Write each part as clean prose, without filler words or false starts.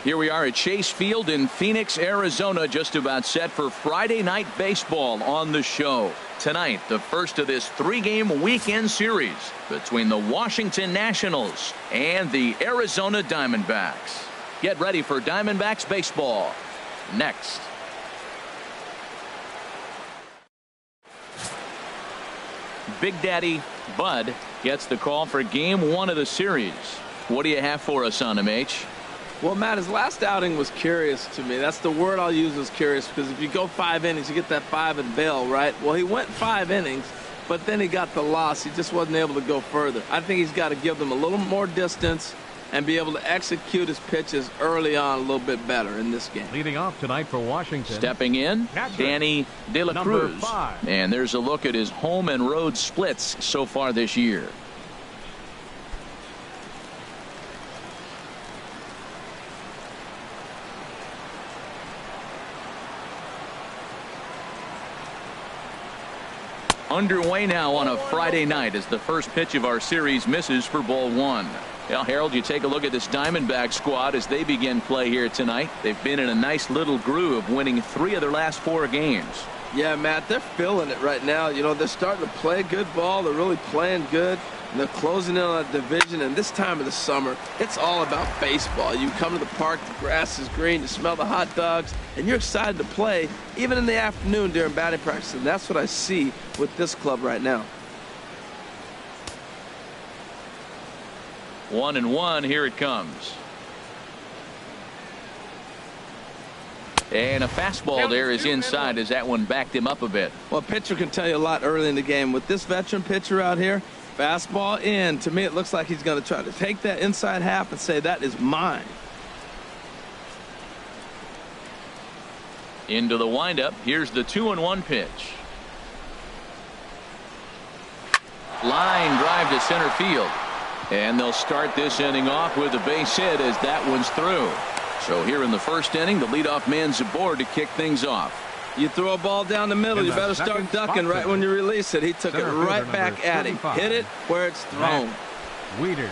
Here we are at Chase Field in Phoenix, Arizona, just about set for Friday night baseball on the show. Tonight, the first of this 3-game weekend series between the Washington Nationals and the Arizona Diamondbacks. Get ready for Diamondbacks baseball next. Big Daddy Bud gets the call for game 1 of the series. What do you have for us on him, H? Well, Matt, his last outing was curious to me. That's the word I'll use, is curious, because if you go 5 innings, you get that 5 and bail, right? Well, he went 5 innings, but then he got the loss. He just wasn't able to go further. I think he's got to give them a little more distance and be able to execute his pitches early on a little bit better in this game. Leading off tonight for Washington. Stepping in, Danny De La Cruz. And there's a look at his home and road splits so far this year. Underway now on a Friday night as the first pitch of our series misses for ball 1. Well, Harold, you take a look at this Diamondback squad as they begin play here tonight. They've been in a nice little groove, winning 3 of their last 4 games. Yeah, Matt, they're feeling it right now. You know, they're starting to play good ball. They're really playing good. And they're closing in on a division. And this time of the summer, it's all about baseball. You come to the park, the grass is green, you smell the hot dogs, and you're excited to play, even in the afternoon during batting practice. And that's what I see with this club right now. 1-1, here it comes. And a fastball there is inside as that one backed him up a bit. Well, a pitcher can tell you a lot early in the game. With this veteran pitcher out here, fastball in, to me it looks like he's going to try to take that inside half and say, that is mine. Into the windup. Here's the 2-1 pitch. Line drive to center field. And they'll start this inning off with a base hit as that one's through. So here in the first inning, the leadoff man's aboard to kick things off. You throw a ball down the middle, you better start ducking right when you release it. He took it right back at him. Hit it where it's thrown. Weeder.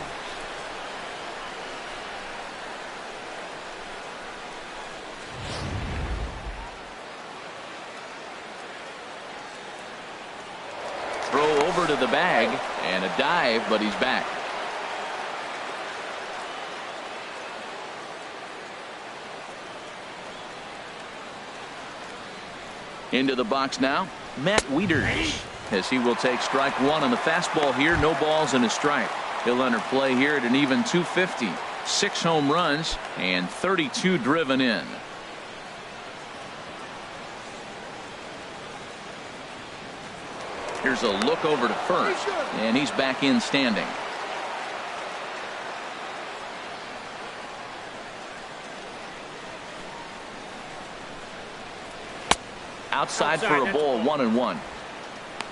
Throw over to the bag and a dive, but he's back. Into the box now, Matt Wieters, as he will take strike 1 on the fastball here. No balls and a strike. He'll enter play here at an even 250. 6 home runs and 32 driven in. Here's a look over to first, and he's back in standing. Outside for a ball, 1-1.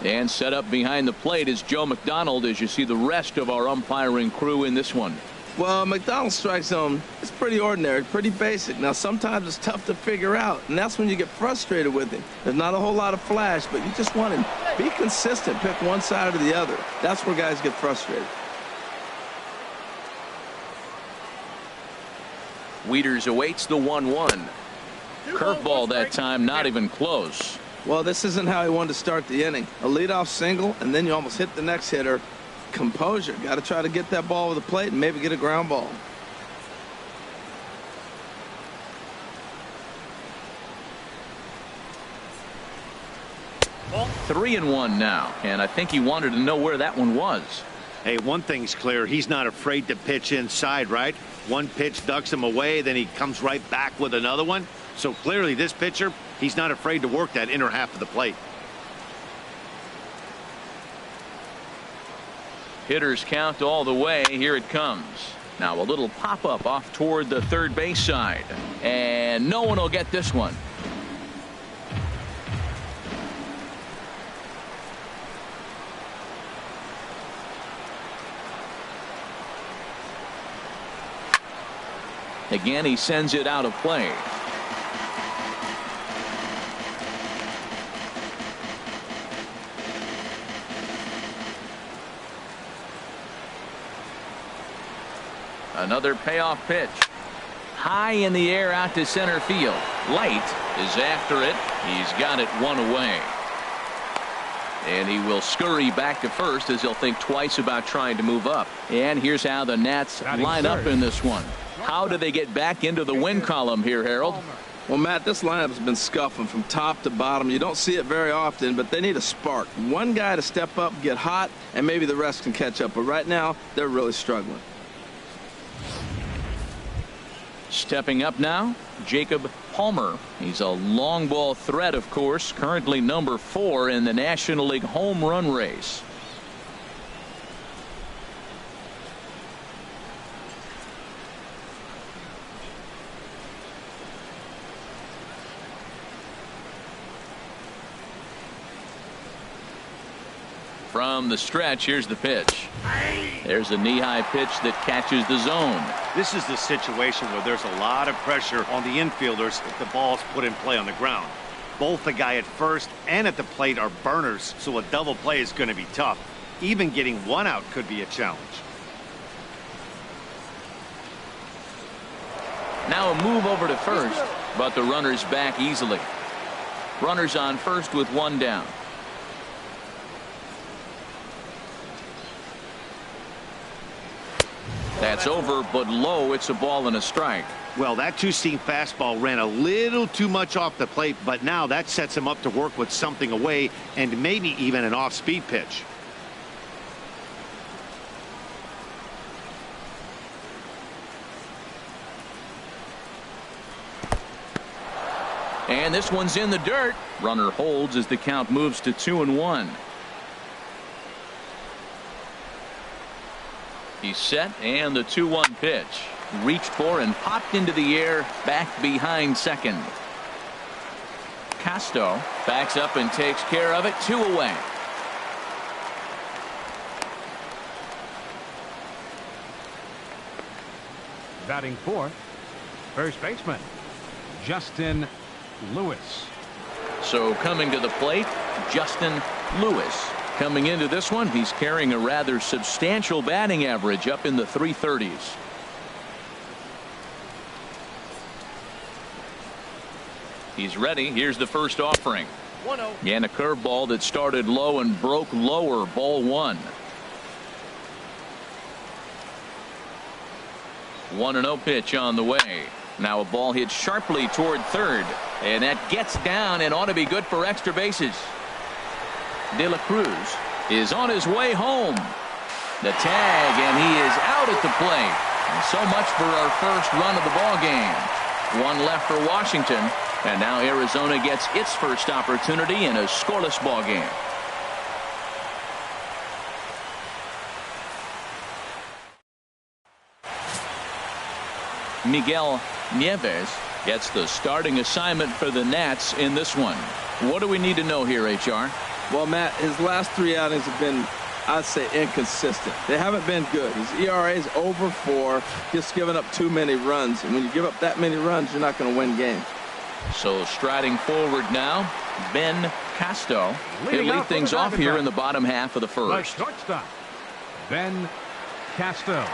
And set up behind the plate is Joe McDonald as you see the rest of our umpiring crew in this one. Well, McDonald's strike zone is pretty ordinary, pretty basic. Now, sometimes it's tough to figure out, and that's when you get frustrated with him. There's not a whole lot of flash, but you just want him to be consistent, pick one side or the other. That's where guys get frustrated. Wieters awaits the 1-1. Curveball that time, not even close. Well, this isn't how he wanted to start the inning. A leadoff single, and then you almost hit the next hitter. Composure. Got to try to get that ball over the plate and maybe get a ground ball. Ball. 3-1 now, and I think he wanted to know where that one was. Hey, one thing's clear. He's not afraid to pitch inside, right? One pitch ducks him away, then he comes right back with another one. So clearly this pitcher, he's not afraid to work that inner half of the plate. Hitters count all the way. Here it comes. Now a little pop-up off toward the third base side. And no one will get this one. Again, he sends it out of play. Another payoff pitch. high in the air out to center field. Light is after it. He's got it one away. And he will scurry back to first as he'll think twice about trying to move up. And here's how the Nats line up in this one. How do they get back into the win column here, Harold? Well, Matt, this lineup has been scuffling from top to bottom. You don't see it very often, but they need a spark. One guy to step up, get hot, and maybe the rest can catch up. But right now, they're really struggling. Stepping up now, Jacob Palmer. He's a long ball threat, of course, currently number 4 in the National League home run race. From the stretch, here's the pitch. There's a knee-high pitch that catches the zone. This is the situation where there's a lot of pressure on the infielders if the ball's put in play on the ground. Both the guy at first and at the plate are burners, so a double play is going to be tough. Even getting one out could be a challenge. Now a move over to first, but the runner's back easily. Runners on first with one down. That's over, but low. It's a ball and a strike. Well, that two-seam fastball ran a little too much off the plate, but now that sets him up to work with something away and maybe even an off-speed pitch. And this one's in the dirt. Runner holds as the count moves to 2-1. He's set, and the 2-1 pitch. Reached for and popped into the air back behind second. Casto backs up and takes care of it. 2 away. Batting fourth, first baseman, Justin Lewis. So coming to the plate, Justin Lewis. Coming into this one, he's carrying a rather substantial batting average up in the 330s. He's ready. Here's the first offering. 1-0. And a curveball that started low and broke lower. Ball 1. 1-0 pitch on the way. Now a ball hit sharply toward third. And that gets down and ought to be good for extra bases. De La Cruz is on his way home. The tag, and he is out at the plate. And so much for our first run of the ball game. One left for Washington, and now Arizona gets its first opportunity in a scoreless ball game. Miguel Nieves gets the starting assignment for the Nats in this one. What do we need to know here, HR? Well, Matt, his last 3 outings have been, I'd say, inconsistent. They haven't been good. His ERA is over 4. Just giving up too many runs. And when you give up that many runs, you're not going to win games. So striding forward now, Ben Casto. He'll lead things off here in the bottom half of the first. The shortstop, Ben Casto.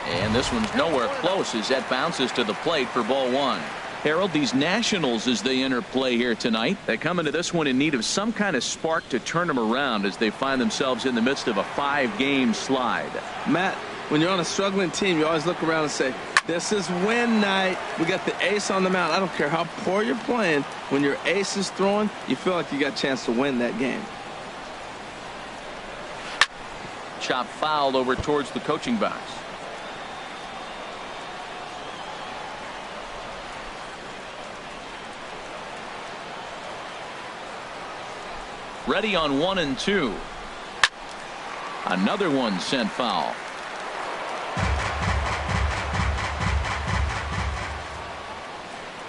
And this one's nowhere close as that bounces to the plate for ball 1. Harold, these Nationals, as they enter play here tonight, they come into this one in need of some kind of spark to turn them around as they find themselves in the midst of a 5-game slide. Matt, when you're on a struggling team, you always look around and say, this is win night. We got the ace on the mound. I don't care how poor you're playing. When your ace is throwing, you feel like you got a chance to win that game. Chop fouled over towards the coaching box. Ready on 1 and 2. Another one sent foul.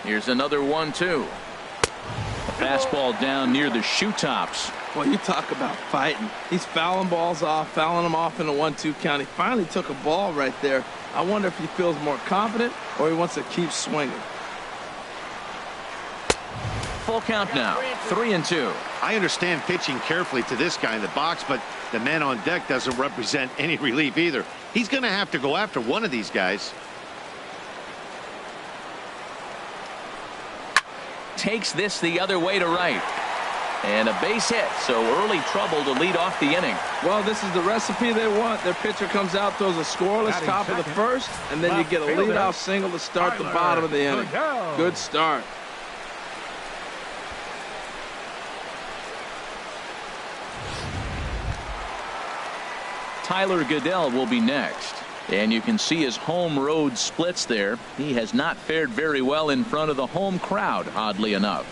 Here's another 1-2. Fastball down near the shoe tops. Well, you talk about fighting. He's fouling balls off, fouling them off in a 1-2 count. He finally took a ball right there. I wonder if he feels more confident or he wants to keep swinging. Full count now. 3-2. I understand pitching carefully to this guy in the box, but the man on deck doesn't represent any relief either. He's going to have to go after one of these guys. Takes this the other way to right. And a base hit, so early trouble to lead off the inning. Well, this is the recipe they want. Their pitcher comes out, throws a scoreless top of the first, and then you get a leadoff single to start the bottom of the inning. Good start. Tyler Goodell will be next. And you can see his home road splits there. He has not fared very well in front of the home crowd, oddly enough.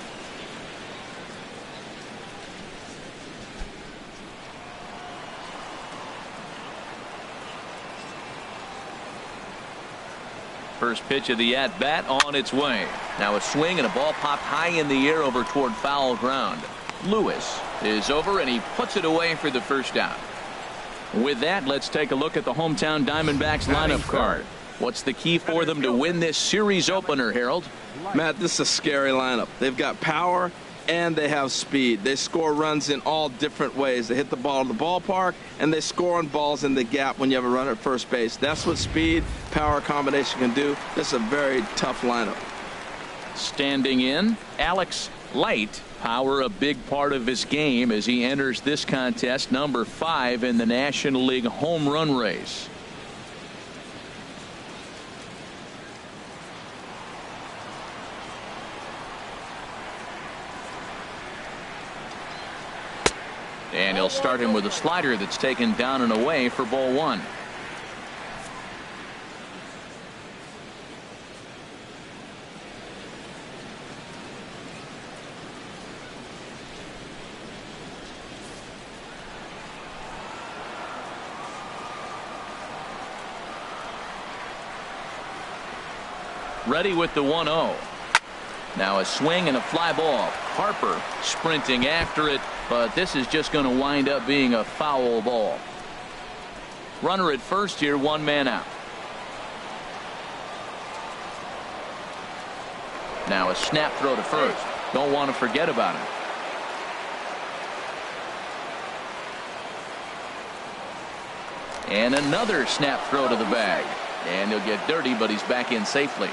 First pitch of the at-bat on its way. Now a swing and a ball popped high in the air over toward foul ground. Lewis is over and he puts it away for the first out. With that, let's take a look at the hometown Diamondbacks lineup card. What's the key for them to win this series opener, Harold? Matt, this is a scary lineup. They've got power and they have speed. They score runs in all different ways. They hit the ball to the ballpark and they score on balls in the gap when you have a runner at first base. That's what speed, power combination can do. This is a very tough lineup. Standing in, Alex Light. Power a big part of his game as he enters this contest, number 5 in the National League home run race. And he'll start him with a slider that's taken down and away for ball 1. Ready with the 1-0. Now a swing and a fly ball. Harper sprinting after it, but this is just going to wind up being a foul ball. Runner at first here, 1 man out. Now a snap throw to first. Don't want to forget about it. And another snap throw to the bag. And he'll get dirty, but he's back in safely.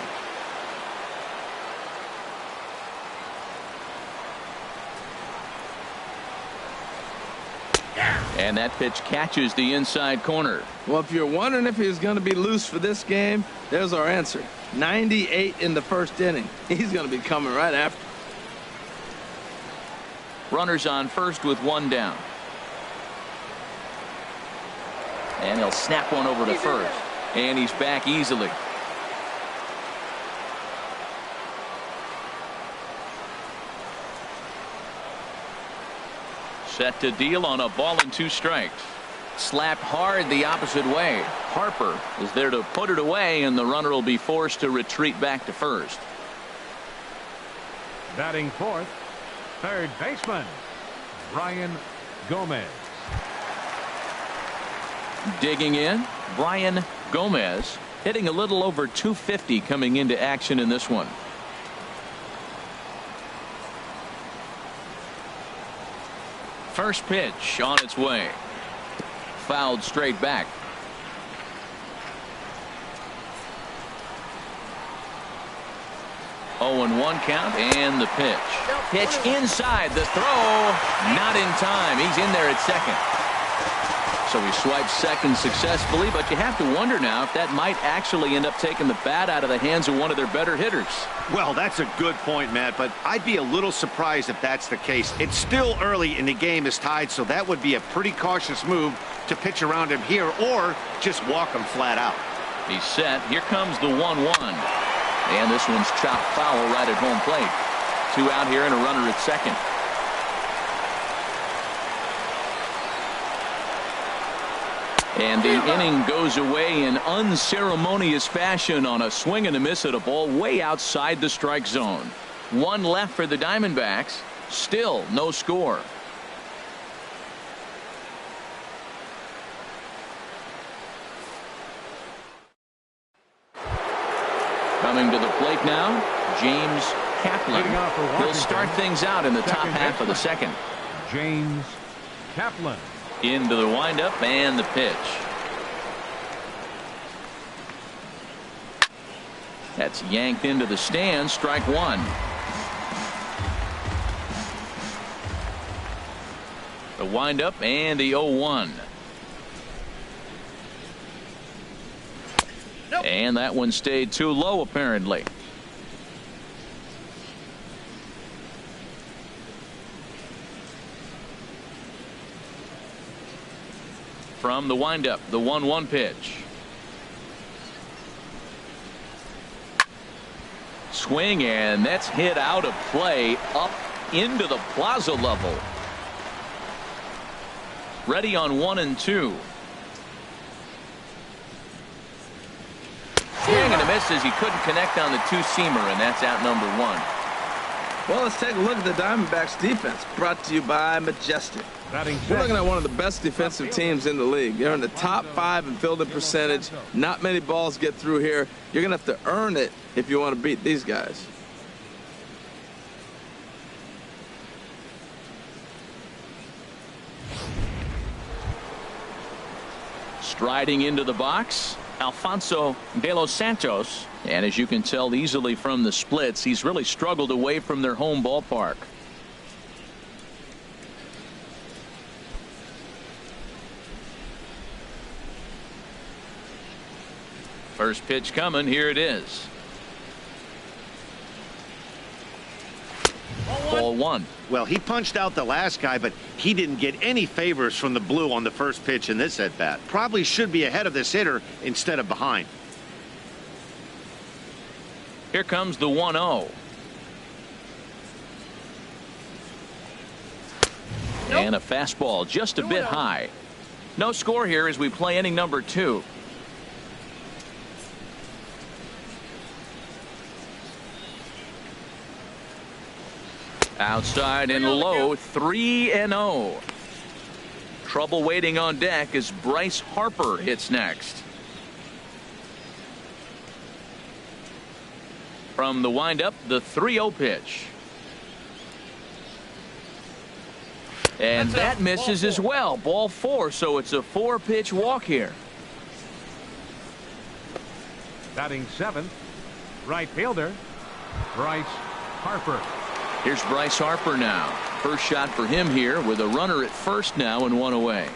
And that pitch catches the inside corner. Well, if you're wondering if he's going to be loose for this game, there's our answer. 98 in the first inning. He's going to be coming right after. Runners on first with 1 down. And he'll snap one over to first. And he's back easily. Set to deal on a ball and 2 strikes. Slapped hard the opposite way. Harper is there to put it away, and the runner will be forced to retreat back to first. Batting fourth, third baseman, Brian Gomez. Digging in, Brian Gomez, hitting a little over 250 coming into action in this one. First pitch on its way. Fouled straight back. Oh, and 1 count, and the pitch. Pitch inside, the throw, not in time. He's in there at second. So he swipes second successfully, but you have to wonder now if that might actually end up taking the bat out of the hands of one of their better hitters. Well, that's a good point, Matt, but I'd be a little surprised if that's the case. It's still early and the game is tied, so that would be a pretty cautious move to pitch around him here or just walk him flat out. He's set. Here comes the 1-1. And this one's chopped foul right at home plate. 2 out here and a runner at second. And the inning goes away in unceremonious fashion on a swing and a miss at a ball way outside the strike zone. 1 left for the Diamondbacks. Still no score. Coming to the plate now, James Kaplan. He'll start things out in the top half of the second. James Kaplan. Into the windup and the pitch. That's yanked into the stand. Strike one. The windup and the 0-1. Nope. And that one stayed too low apparently. From the windup, the 1-1 pitch. Swing, and that's hit out of play up into the plaza level. Ready on 1 and 2. Swing and a miss as he couldn't connect on the two-seamer, and that's out number 1. Well, let's take a look at the Diamondbacks defense, brought to you by Majestic. We're looking at one of the best defensive teams in the league. They're in the top 5 in fielding percentage. Not many balls get through here. You're going to have to earn it if you want to beat these guys. Striding into the box, Alfonso de los Santos. And as you can tell easily from the splits, he's really struggled away from their home ballpark. First pitch coming. Here it is. Ball 1. Well, he punched out the last guy, but he didn't get any favors from the blue on the first pitch in this at bat. Probably should be ahead of this hitter instead of behind. Here comes the 1-0. And a fastball just a bit high. No score here as we play inning number 2. Outside and low, 3-0. Trouble waiting on deck as Bryce Harper hits next. From the windup, the 3-0 pitch. And that misses as well. Ball 4, so it's a 4-pitch walk here. Batting 7th, right fielder, Bryce Harper. Here's Bryce Harper now. First shot for him here with a runner at first now and 1 away.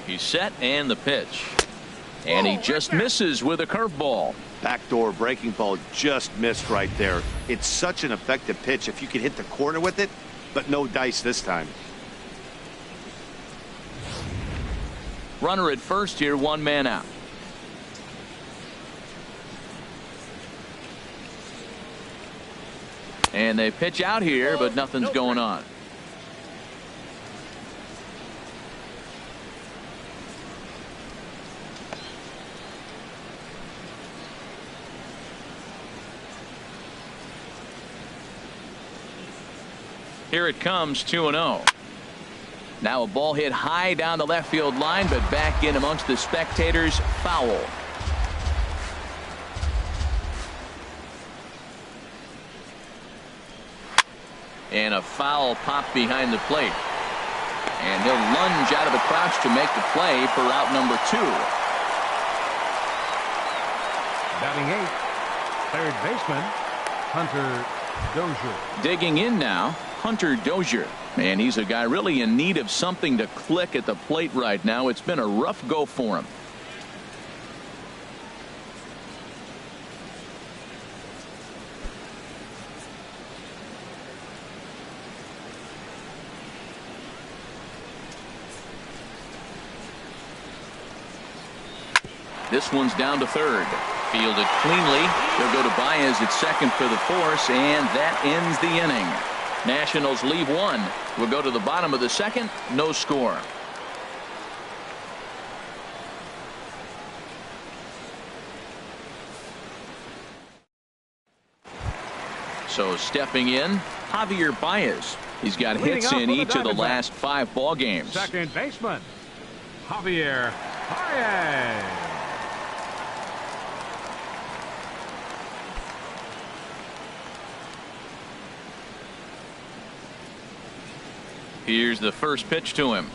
He's set and the pitch. And he just misses with a curveball. Backdoor breaking ball just missed right there. It's such an effective pitch if you could hit the corner with it, but no dice this time. Runner at first here, 1 man out. And they pitch out here, but nothing's going on. Here it comes, 2-0. Now a ball hit high down the left field line, but back in amongst the spectators. Foul. And a foul pop behind the plate. And he'll lunge out of the crouch to make the play for out number 2. Batting 8th, third baseman, Hunter Dozier. Digging in now, Hunter Dozier. And he's a guy really in need of something to click at the plate right now. It's been a rough go for him. This one's down to third. Fielded cleanly. They'll go to Baez at second for the force, and that ends the inning. Nationals leave 1. We'll go to the bottom of the second. No score. So stepping in, Javier Baez. He's got Leading hits off in for the each of the Diamondbacks. last 5 ball games. Second baseman, Javier Baez. Here's the first pitch to him.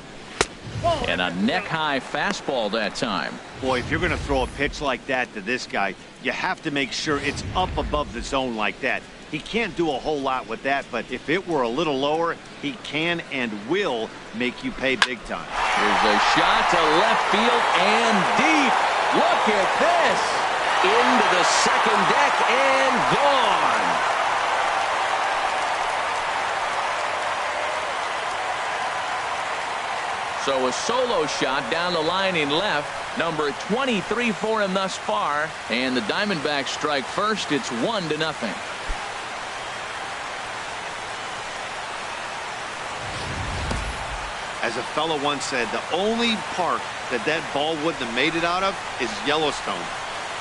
And a neck-high fastball that time. Boy, if you're going to throw a pitch like that to this guy, you have to make sure it's up above the zone like that. He can't do a whole lot with that, but if it were a little lower, he can and will make you pay big time. Here's a shot to left field and deep. Look at this. Into the second deck and gone. So a solo shot down the line in left. Number 23 for him thus far. And the Diamondbacks strike first. It's 1-0. As a fellow once said, the only park that ball wouldn't have made it out of is Yellowstone.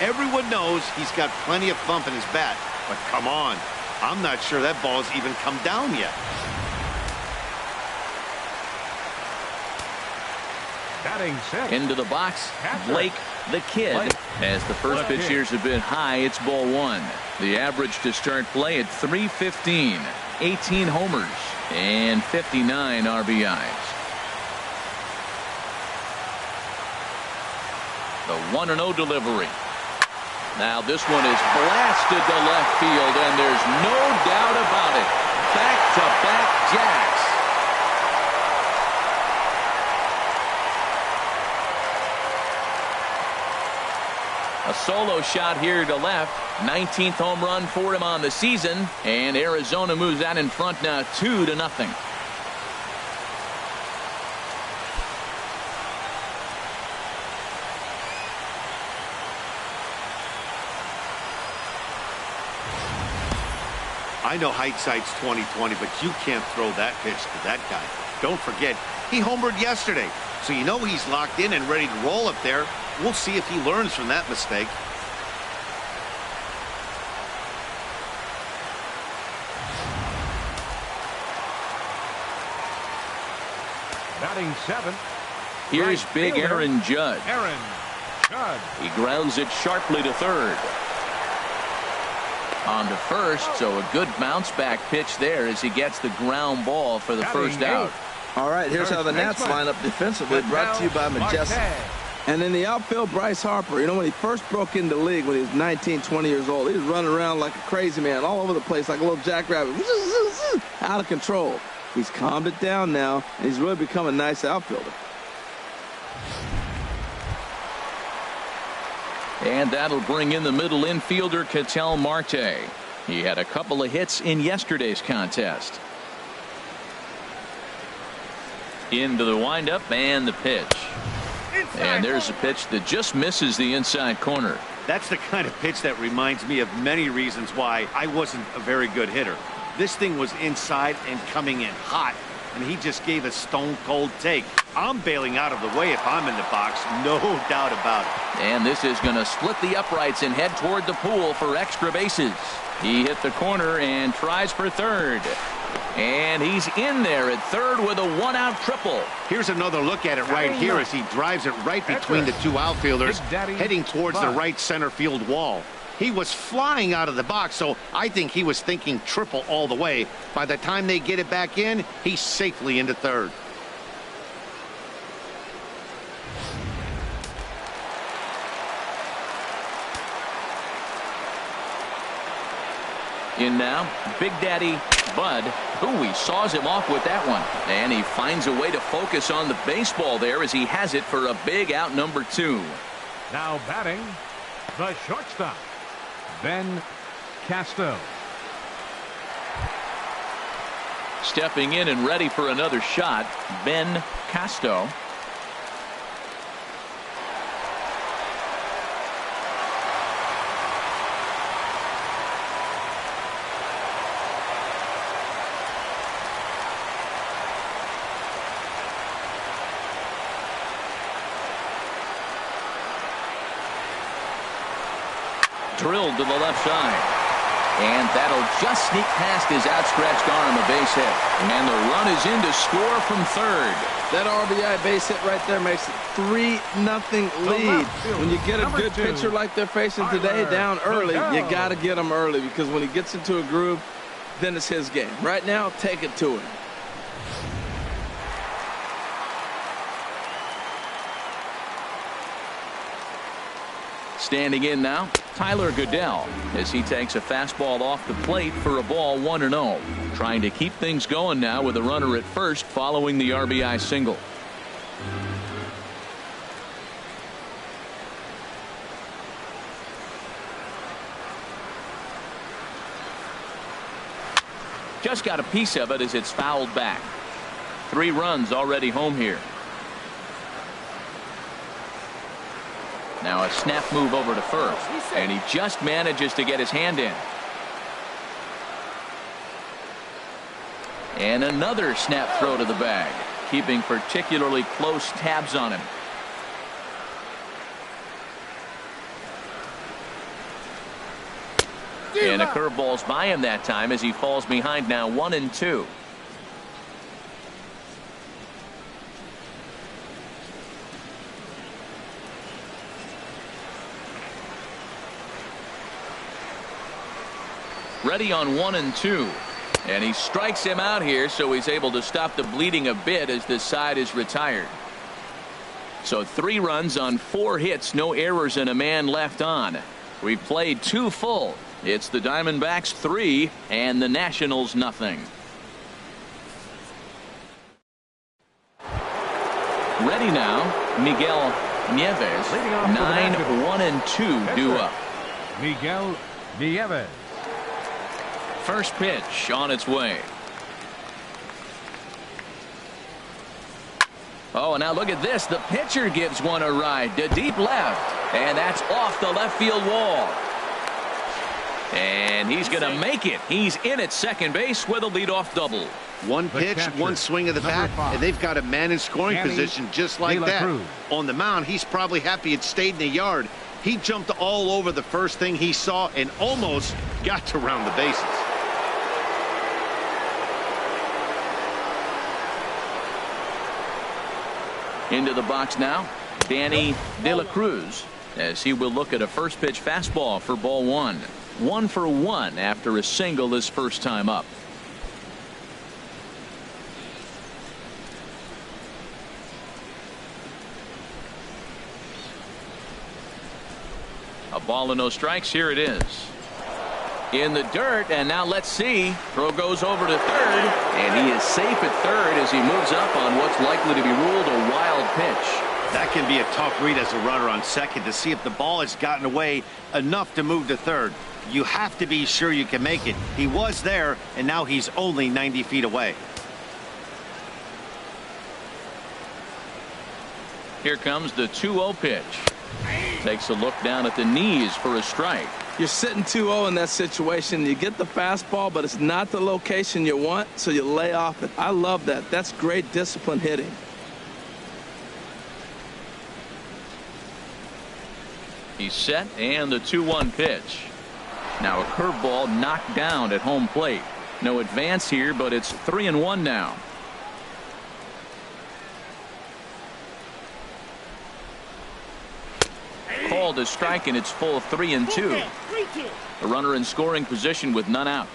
Everyone knows he's got plenty of thump in his bat, but come on, I'm not sure that ball's even come down yet. Batting six. Into the box, Catcher. Blake the Kid. Blake. As the first pitch here's a bit high, it's ball 1. The average to start play at .315. 18 homers and 59 RBIs. The 1-0 delivery. Now this one is blasted to left field, and there's no doubt about it. Back-to-back jacks. A solo shot here to left. 19th home run for him on the season, and Arizona moves out in front now 2-0. I know hindsight's 20/20, but you can't throw that pitch to that guy. Don't forget, he homered yesterday, so you know he's locked in and ready to roll up there. We'll see if he learns from that mistake. Batting 7. Here's Right big fielder, Aaron Judge. Aaron Judge. He grounds it sharply to third. On to first, so a good bounce back pitch there as he gets the ground ball for the Batting first out. 8. All right, here's how the Nats line up defensively, brought to you by Majestic. And in the outfield, Bryce Harper. You know, when he first broke into the league when he was 19, 20 years old, he was running around like a crazy man all over the place like a little jackrabbit. Out of control. He's calmed it down now, and he's really become a nice outfielder. And that'll bring in the middle infielder, Ketel Marte. He had a couple of hits in yesterday's contest. Into the windup and the pitch. And there's a pitch that just misses the inside corner. That's the kind of pitch that reminds me of many reasons why I wasn't a very good hitter. This thing was inside and coming in hot, and he just gave a stone-cold take. I'm bailing out of the way if I'm in the box, no doubt about it. And this is going to split the uprights and head toward the pool for extra bases. He hit the corner and tries for third. And he's in there at third with a one-out triple. Here's another look at it right here as he drives it right between the two outfielders, heading towards the right center field wall. He was flying out of the box, so I think he was thinking triple all the way. By the time they get it back in, he's safely into third. In now, Big Daddy Bud. Ooh, he saws him off with that one. And he finds a way to focus on the baseball there as he has it for a big out number 2. Now batting, the shortstop, Ben Casto. Stepping in and ready for another shot, Ben Casto. Drilled to the left side. And that'll just sneak past his outstretched arm, a base hit. And the run is in to score from third. That RBI base hit right there makes it 3-0 lead. When you get a good pitcher like they're facing today down early, you got to get him early, because when he gets into a groove, then it's his game. Right now, take it to him. Standing in now, Tyler Goodell, as he takes a fastball off the plate for a ball 1-0. Trying to keep things going now with a runner at first following the RBI single. Just got a piece of it as it's fouled back. 3 runs already home here. Now a snap move over to first, and he just manages to get his hand in. And another snap throw to the bag, keeping particularly close tabs on him. And a curveball's by him that time as he falls behind now 1-2. Ready on 1-2, and he strikes him out here, so he's able to stop the bleeding a bit as this side is retired. So 3 runs on 4 hits, no errors, and a man left on. We've played 2 full. It's the Diamondbacks 3 and the Nationals nothing. Ready now, Miguel Nieves. 9-1-2 due up. Miguel Nieves. First pitch on its way. Oh, and now look at this. The pitcher gives one a ride to deep left, and that's off the left field wall. And he's going to make it. He's in at second base with a leadoff double. One pitch, one swing of the bat, and they've got a man in scoring position just like that. On the mound, he's probably happy it stayed in the yard. He jumped all over the first thing he saw and almost got to round the bases. Into the box now, Danny De La Cruz, as he will look at a first pitch fastball for ball 1. 1 for 1 after a single his first time up. A ball and no strikes. Here it is. In the dirt, and now let's see. Throw goes over to third, and he is safe at third as he moves up on what's likely to be ruled a wild pitch. That can be a tough read as a runner on second to see if the ball has gotten away enough to move to third. You have to be sure you can make it. He was there, and now he's only 90 feet away. Here comes the 2-0 pitch. Takes a look down at the knees for a strike. You're sitting 2-0 in that situation. You get the fastball, but it's not the location you want, so you lay off it. I love that. That's great discipline hitting. He's set, and the 2-1 pitch. Now a curveball knocked down at home plate. No advance here, but it's 3-1 now. Called a strike, and it's full 3-2. A runner in scoring position with none out.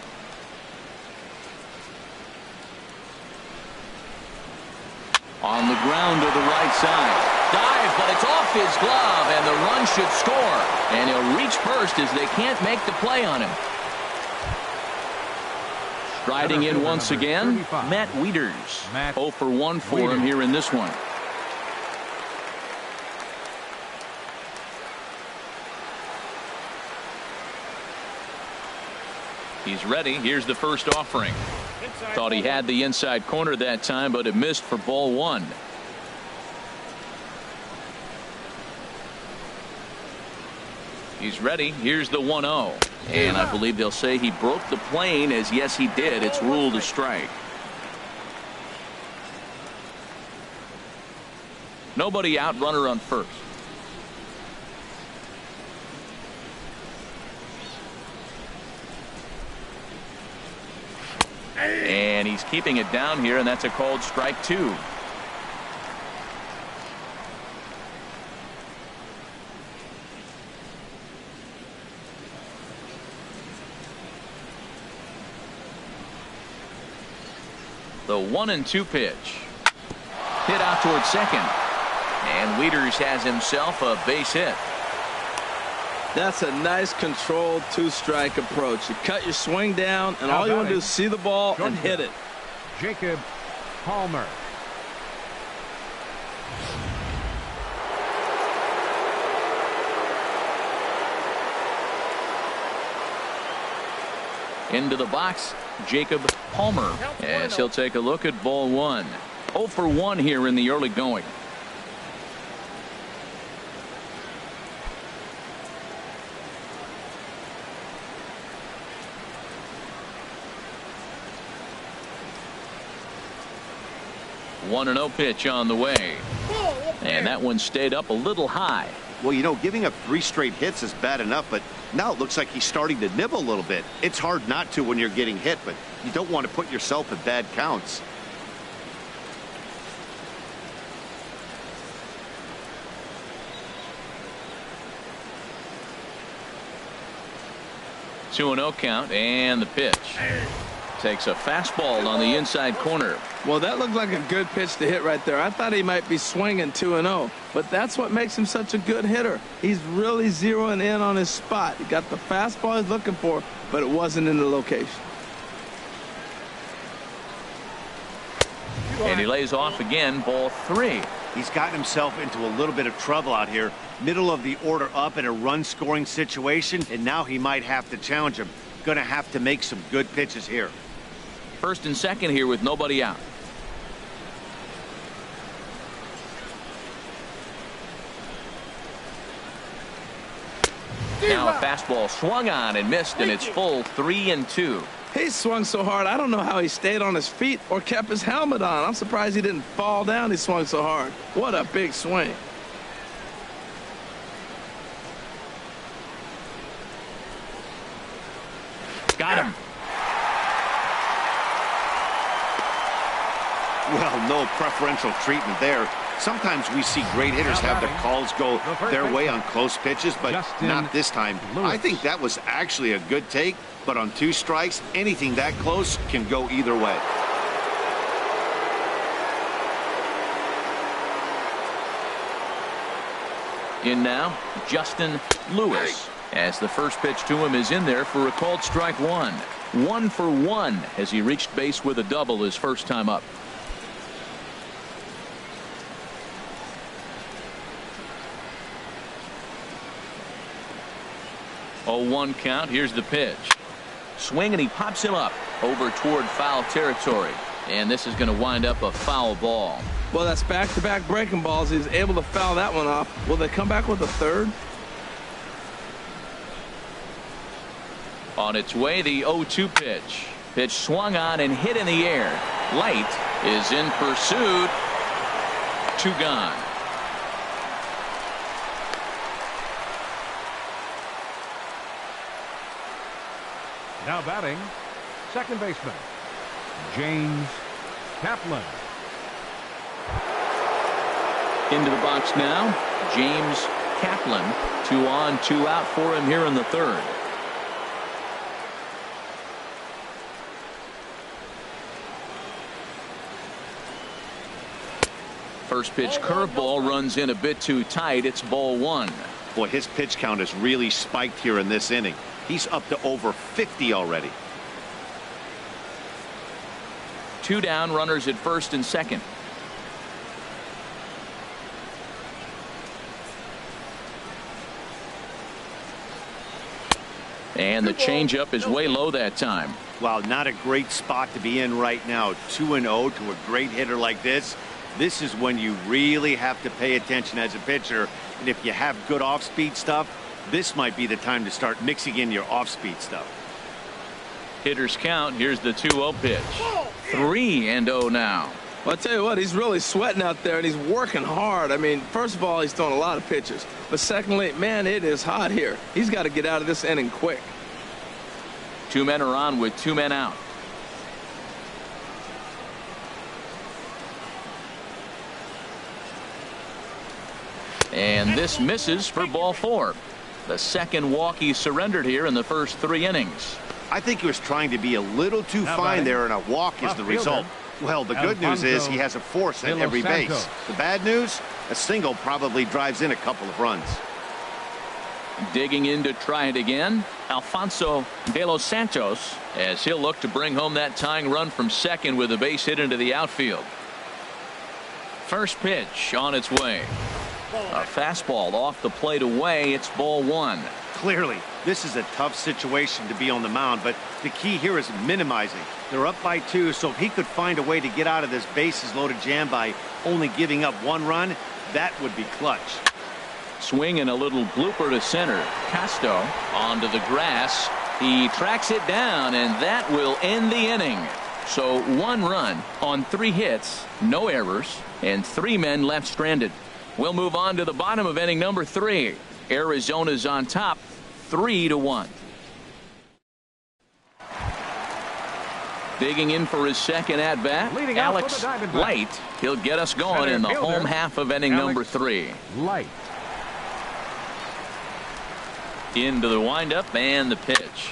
On the ground to the right side. Dive, but it's off his glove, and the run should score. And he'll reach first as they can't make the play on him. Striding in once again, Matt Wieters. 0 for 1 for him here in this one. He's ready. Here's the first offering. Thought he had the inside corner that time, but it missed for ball 1. He's ready. Here's the 1-0. And I believe they'll say he broke the plane, as yes he did. It's ruled a strike. Nobody out, runner on first. And he's keeping it down here, and that's a called strike 2. The 1-2 pitch. Hit out towards second. And Wieters has himself a base hit. That's a nice controlled 2-strike approach. You cut your swing down, and all you want to do is see the ball and hit it. Jacob Palmer. Into the box, Jacob Palmer, as he'll take a look at ball 1. 0 for 1 here in the early going. One 1-0 pitch on the way. And that one stayed up a little high. Well, you know, giving up 3 straight hits is bad enough, but now it looks like he's starting to nibble a little bit. It's hard not to when you're getting hit, but you don't want to put yourself in bad counts. Two 2-0 count, and the pitch. Takes a fastball on the inside corner. Well, that looked like a good pitch to hit right there. I thought he might be swinging 2-0, but that's what makes him such a good hitter. He's really zeroing in on his spot. He got the fastball he's looking for, but it wasn't in the location. And he lays off again, ball 3. He's gotten himself into a little bit of trouble out here. Middle of the order up in a run-scoring situation, and now he might have to challenge him. Going to have to make some good pitches here. First and second here with nobody out. Now a fastball swung on and missed, and it's full 3-2. He swung so hard, I don't know how he stayed on his feet or kept his helmet on. I'm surprised he didn't fall down. He swung so hard. What a big swing. Got him. Well, no preferential treatment there. Sometimes we see great hitters have their calls go their way on close pitches, but not this time. I think that was actually a good take, but on 2 strikes, anything that close can go either way. In now, Justin Lewis, as the first pitch to him is in there for a called strike 1. 1 for 1 as he reached base with a double his first time up. Oh, 1 count. Here's the pitch. Swing, and he pops him up over toward foul territory. And this is going to wind up a foul ball. Well, that's back-to-back breaking balls. He's able to foul that one off. Will they come back with a third? On its way, the 0-2 pitch. Pitch swung on and hit in the air. Light is in pursuit. 2 gone. Now batting, second baseman, James Kaplan. Into the box now, James Kaplan. 2 on, 2 out for him here in the third. First pitch curveball runs in a bit too tight. It's ball 1. Boy, his pitch count has really spiked here in this inning. He's up to over 50 already. 2 down, runners at first and second. And the changeup is way low that time. Wow, not a great spot to be in right now. 2-0 to a great hitter like this. This is when you really have to pay attention as a pitcher. And if you have good off-speed stuff, this might be the time to start mixing in your off-speed stuff. Hitters count. Here's the 2-0 pitch. 3-0 now. Well, I tell you what, he's really sweating out there, and he's working hard. I mean, first of all, he's throwing a lot of pitches. But secondly, man, it is hot here. He's got to get out of this inning quick. 2 men are on with 2 men out. And this misses for ball 4. The second walk he surrendered here in the first 3 innings. I think he was trying to be a little too fine there, and a walk is the result. Well, the good news is he has a force at every base. The bad news, a single probably drives in a couple of runs. Digging in to try it again, Alfonso de los Santos, as he'll look to bring home that tying run from second with a base hit into the outfield. First pitch on its way. A fastball off the plate away. It's ball 1. Clearly, this is a tough situation to be on the mound, but the key here is minimizing. They're up by 2, so if he could find a way to get out of this bases-loaded jam by only giving up 1 run, that would be clutch. Swing and a little blooper to center. Casto onto the grass. He tracks it down, and that will end the inning. So 1 run on 3 hits, no errors, and 3 men left stranded. We'll move on to the bottom of inning number 3. Arizona's on top, 3-1. Digging in for his second at bat, Alex Light. He'll get us going in the home half of inning number 3. Light. Into the windup and the pitch.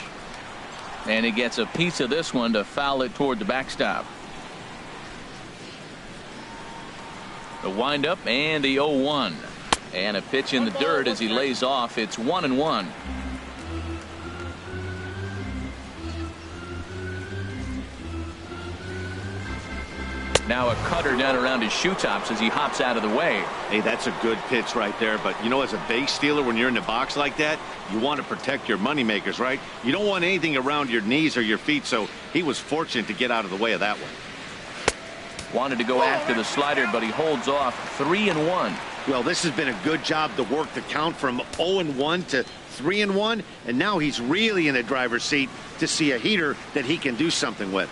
And he gets a piece of this one to foul it toward the backstop. The windup and the 0-1. And a pitch in the dirt as he lays off. It's 1-1. Now a cutter down around his shoe tops as he hops out of the way. Hey, that's a good pitch right there. But, you know, as a base stealer, when you're in the box like that, you want to protect your moneymakers, right? You don't want anything around your knees or your feet, so he was fortunate to get out of the way of that one. Wanted to go after the slider, but he holds off. 3-1. Well, this has been a good job to work the count from 0-1 to 3-1, and now he's really in the driver's seat to see a heater that he can do something with.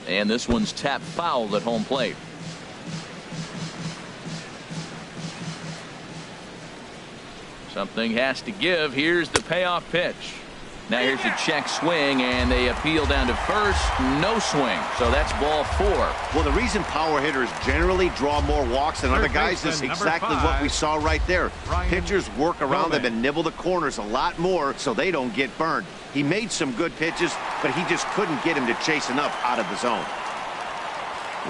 And this one's tapped foul at home plate. Something has to give. Here's the payoff pitch. Now here's a check swing, and they appeal down to first. No swing. So that's ball 4. Well, the reason power hitters generally draw more walks than other guys is exactly what we saw right there. Pitchers work around them and nibble the corners a lot more so they don't get burned. He made some good pitches, but he just couldn't get him to chase enough out of the zone.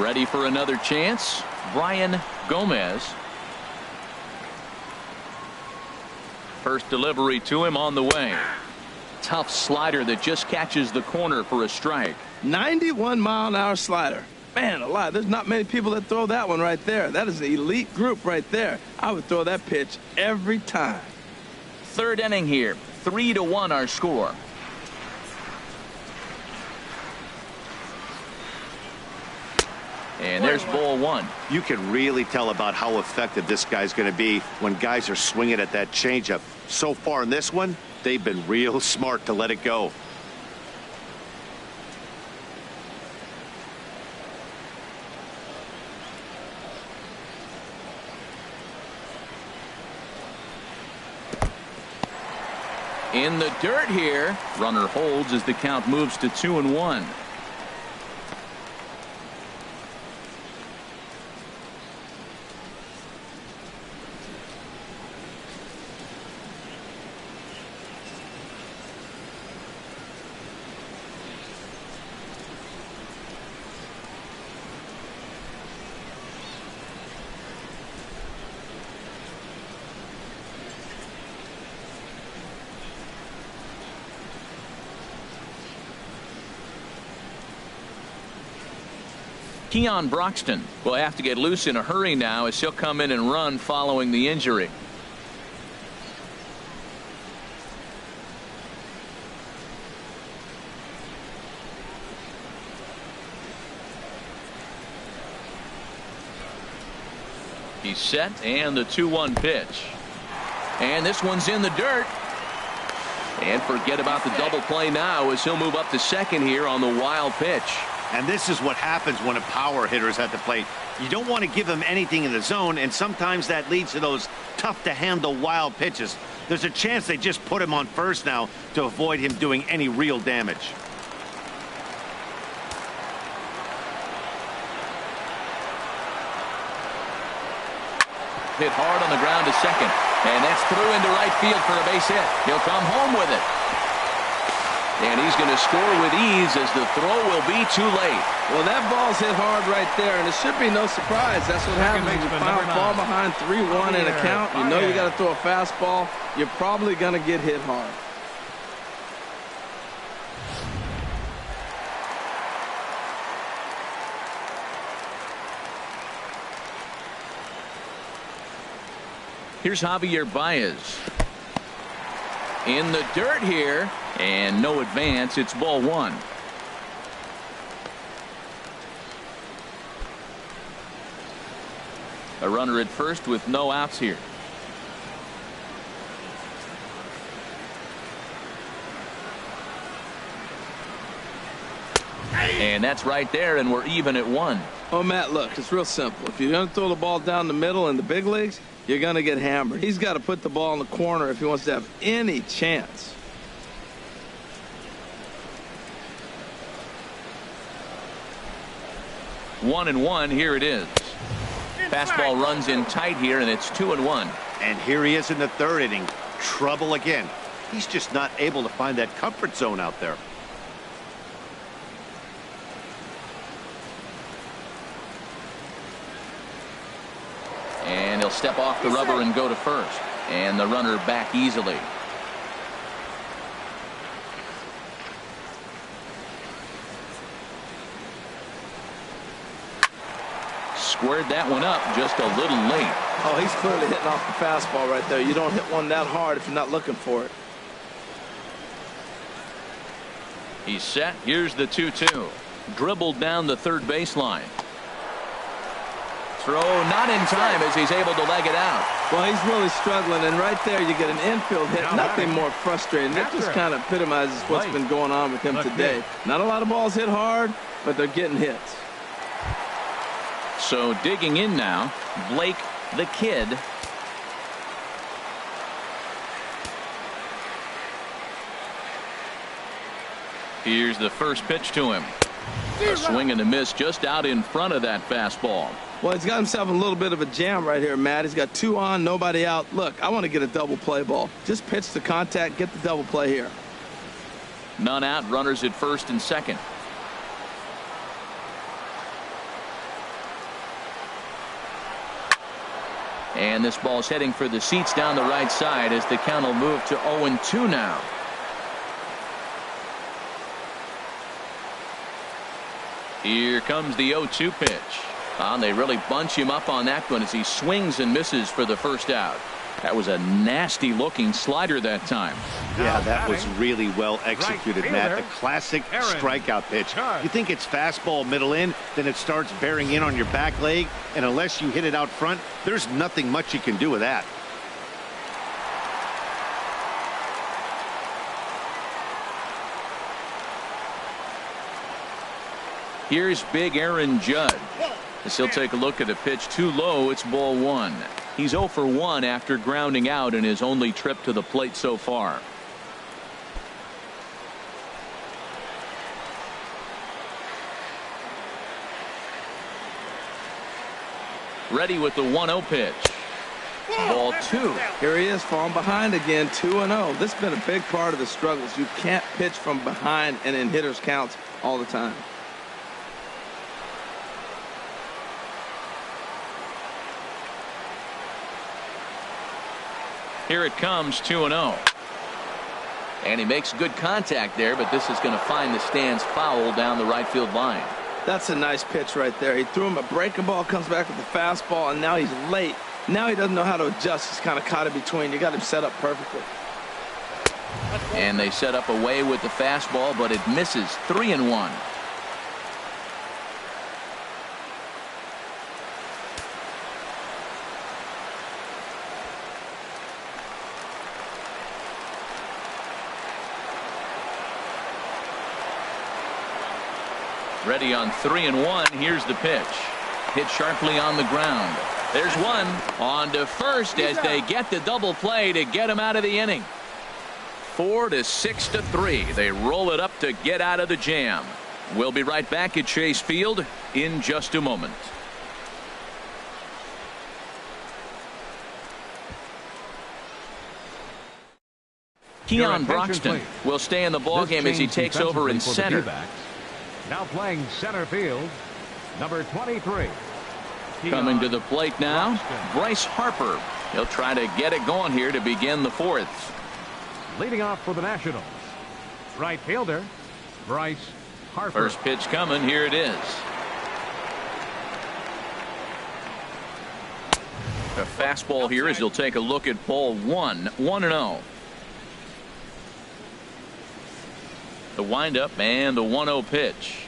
Ready for another chance? Brian Gomez. First delivery to him on the way. Tough slider that just catches the corner for a strike. 91-mile-an-hour slider. Man alive, there's not many people that throw that one right there. That is an elite group right there. I would throw that pitch every time. Third inning here. 3-1 our score. And there's ball 1. You can really tell about how effective this guy's going to be when guys are swinging at that changeup. So far in this one, they've been real smart to let it go. In the dirt here. Runner holds as the count moves to 2-1. Keon Broxton will have to get loose in a hurry now as he'll come in and run following the injury. He's set, and the 2-1 pitch. And this one's in the dirt. And forget about the double play now as he'll move up to second here on the wild pitch. And this is what happens when a power hitter is at the plate. You don't want to give him anything in the zone, and sometimes that leads to those tough-to-handle wild pitches. There's a chance they just put him on first now to avoid him doing any real damage. hit hard on the ground to second. And that's through into right field for a base hit. He'll come home with it. And he's going to score with ease as the throw will be too late. Well, that ball's hit hard right there, and it should be no surprise. That's what happens when you fall behind 3-1 in a count. You know you got to throw a fastball. You're probably going to get hit hard. Here's Javier Baez. In the dirt here, and no advance. It's ball one. A runner at first with no outs here. And that's right there, and we're even at one. Oh, Matt, look, it's real simple. If you're going to throw the ball down the middle in the big leagues, you're going to get hammered. He's got to put the ball in the corner if he wants to have any chance. One and one. Here it is. Fastball runs in tight here, and it's 2-1. And here he is in the third inning. Trouble again. He's just not able to find that comfort zone out there. And he'll step off the rubber and go to first. And the runner back easily. Squared that one up just a little late. Oh, he's clearly hitting off the fastball right there. You don't hit one that hard if you're not looking for it. He's set. Here's the 2-2. Dribbled down the third baseline. Throw not in time as he's able to leg it out. Well, he's really struggling, and right there you get an infield hit. Nothing more frustrating. That just kind of epitomizes what's been going on with him today. Not a lot of balls hit hard, but they're getting hits. So digging in now, Blake the Kid. Here's the first pitch to him. A swing and a miss just out in front of that fastball. Well, he's got himself a little bit of a jam right here, Matt. He's got 2 on, nobody out. Look, I want to get a double play ball. Just pitch the contact, get the double play here. None out, runners at first and second. And this ball's heading for the seats down the right side as the count will move to 0-2 now. Here comes the 0-2 pitch. And they really bunch him up on that one as he swings and misses for the first out. That was a nasty looking slider that time. Yeah, that was really well executed, Matt. The classic strikeout pitch. You think it's fastball middle in, then it starts bearing in on your back leg, and unless you hit it out front, there's nothing much you can do with that. Here's big Aaron Judge. As he'll take a look at a pitch too low. It's ball one. He's 0 for 1 after grounding out in his only trip to the plate so far. Ready with the 1-0 pitch. Ball 2. Here he is falling behind again, 2-0. This has been a big part of the struggles. You can't pitch from behind and in hitters counts all the time. Here it comes, 2-0. And he makes good contact there, but this is going to find the stands foul down the right field line. That's a nice pitch right there. He threw him a breaking ball, comes back with the fastball, and now he's late. Now he doesn't know how to adjust. He's kind of caught in between. You got him set up perfectly. And they set up away with the fastball, but it misses. 3-1. Ready on 3-1. Here's the pitch. Hit sharply on the ground. There's one on to first as they get the double play to get him out of the inning. 4-6-3. They roll it up to get out of the jam. We'll be right back at Chase Field in just a moment. Keon Broxton will stay in the ballgame as he takes over in center. Now playing center field, number 23. Coming to the plate now, Bryce Harper. He'll try to get it going here to begin the fourth. Leading off for the Nationals, right fielder, Bryce Harper. First pitch coming. Here it is. A fastball here as he'll take a look at ball one. 1-0. The windup and the 1-0 pitch.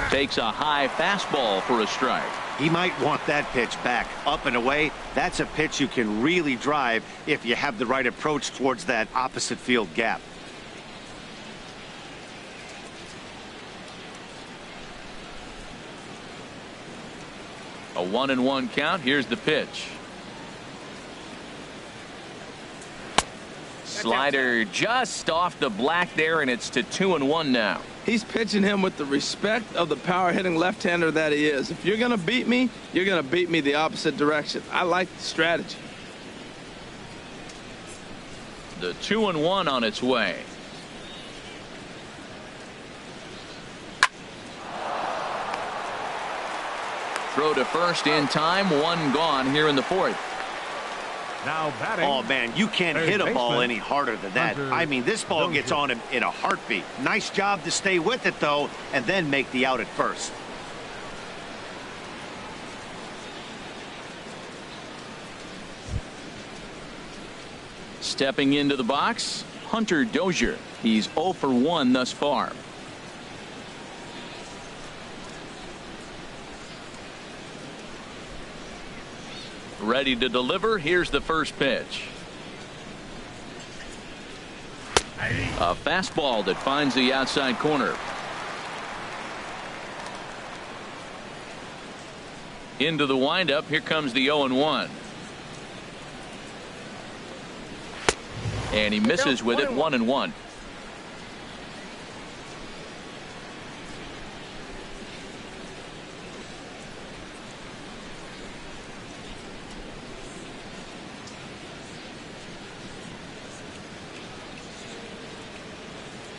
Takes a high fastball for a strike. He might want that pitch back. Up and away, that's a pitch you can really drive if you have the right approach towards that opposite field gap. A 1-1 count. Here's the pitch. Slider just off the black there, and it's to 2-1 now. He's pitching him with the respect of the power hitting left-hander that he is. If you're going to beat me, you're going to beat me the opposite direction. I like the strategy. The 2-1 on its way. Throw to first in time. One gone here in the fourth. Now batting. Oh, man, you can't hit a ball any harder than that. I mean, this ball gets on him in a heartbeat. Nice job to stay with it, though, and then make the out at first. Stepping into the box, Hunter Dozier. He's 0 for 1 thus far. Ready to deliver. Here's the first pitch. A fastball that finds the outside corner. Into the windup. Here comes the 0-1. And he misses with it. 1-1.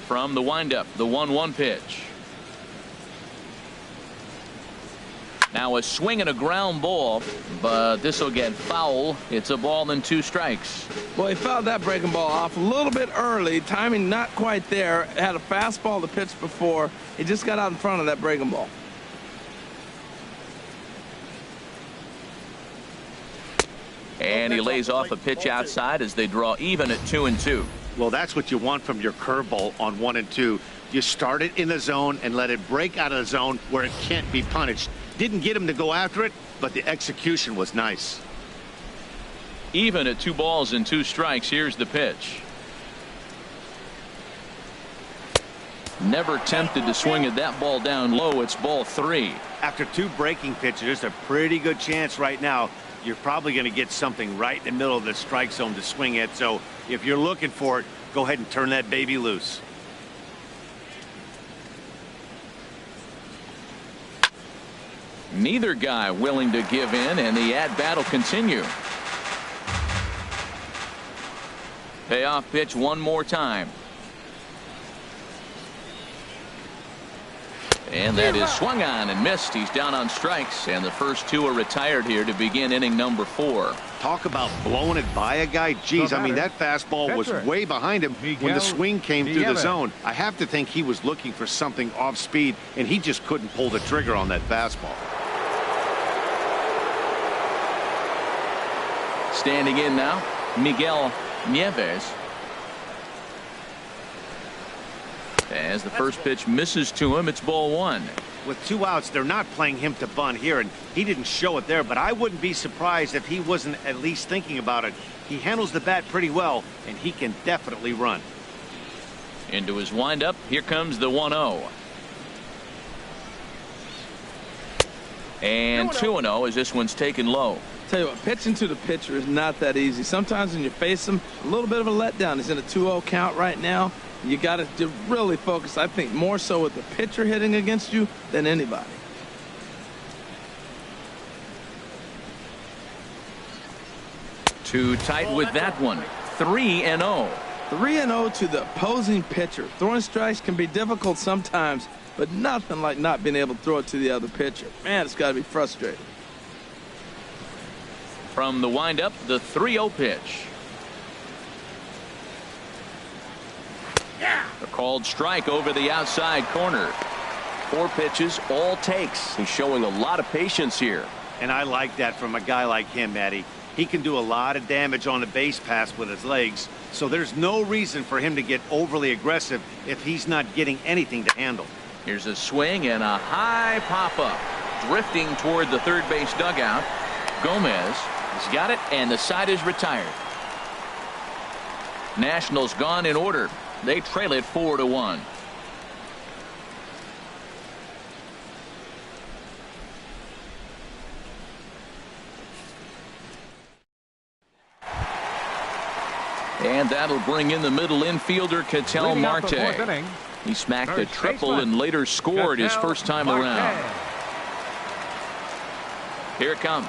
From the windup, the 1-1 pitch. Now a swing and a ground ball, but this will get foul. It's a ball and 2 strikes. Well, he fouled that breaking ball off a little bit early. Timing not quite there. Had a fastball to pitch before. He just got out in front of that breaking ball. And he lays off a pitch outside as they draw even at 2-2. Well, that's what you want from your curveball on 1 and 2. You start it in the zone and let it break out of the zone where it can't be punished. Didn't get him to go after it, but the execution was nice. Even at 2 balls and 2 strikes. Here's the pitch. Never tempted to swing at that ball down low. It's ball 3. After 2 breaking pitches, there's a pretty good chance right now you're probably going to get something right in the middle of the strike zone to swing at. So if you're looking for it, go ahead and turn that baby loose. Neither guy willing to give in, and the at-bat will continue. Payoff pitch one more time. And that is swung on and missed. He's down on strikes, and the first 2 are retired here to begin inning number 4. Talk about blowing it by a guy. Geez, I mean, that fastball was way behind him when the swing came through the zone. I have to think he was looking for something off speed, and he just couldn't pull the trigger on that fastball. Standing in now, Miguel Nieves. As the first pitch misses to him, it's ball 1. With 2 outs, they're not playing him to bunt here, and he didn't show it there, but I wouldn't be surprised if he wasn't at least thinking about it. He handles the bat pretty well, and he can definitely run. Into his windup, here comes the 1-0. And 2-0 as this one's taken low. Tell you what, pitching to the pitcher is not that easy. Sometimes when you face him, a little bit of a letdown. He's in a 2-0 count right now. You got to really focus, I think, more so with the pitcher hitting against you than anybody. Too tight with that one. 3-0. 3-0 to the opposing pitcher. Throwing strikes can be difficult sometimes, but nothing like not being able to throw it to the other pitcher. Man, it's got to be frustrating. From the windup, the 3-0 pitch. A called strike over the outside corner. 4 pitches, all takes. He's showing a lot of patience here. And I like that from a guy like him, Matty. He can do a lot of damage on the base pass with his legs, so there's no reason for him to get overly aggressive if he's not getting anything to handle. Here's a swing and a high pop-up. Drifting toward the third base dugout. Gomez has got it, and the side is retired. Nationals gone in order. They trail it 4-1. And that'll bring in the middle infielder, Ketel Marte. He smacked a triple and later scored his first time around. Here it comes.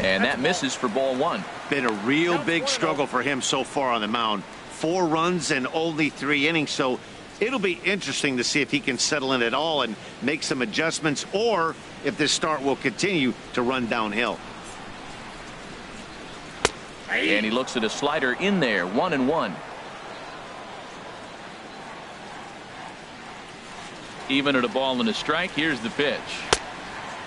And that misses for ball 1. Been a real big struggle for him so far on the mound. 4 runs and only 3 innings, so it'll be interesting to see if he can settle in at all and make some adjustments, or if this start will continue to run downhill. And he looks at a slider in there. 1-1. Even at a ball and a strike. Here's the pitch.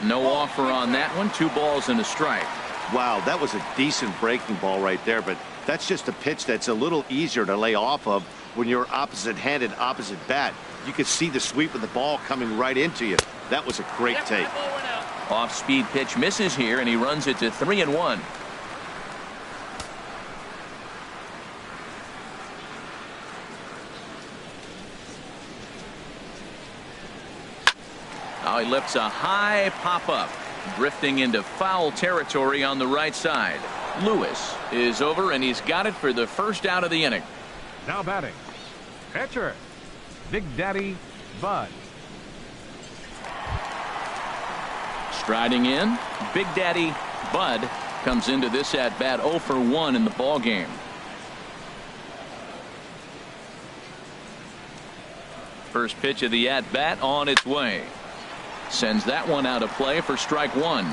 No offer on that one. 2 balls and a strike. Wow, that was a decent breaking ball right there, but that's just a pitch that's a little easier to lay off of when you're opposite-handed, opposite bat. You could see the sweep of the ball coming right into you. That was a great take. Off-speed pitch misses here, and he runs it to 3-1. Now he lifts a high pop-up, drifting into foul territory on the right side. Lewis is over, and he's got it for the first out of the inning. Now batting, pitcher, Big Daddy Bud. Striding in, Big Daddy Bud comes into this at bat 0 for 1 in the ball game. First pitch of the at bat on its way. Sends that one out of play for strike 1.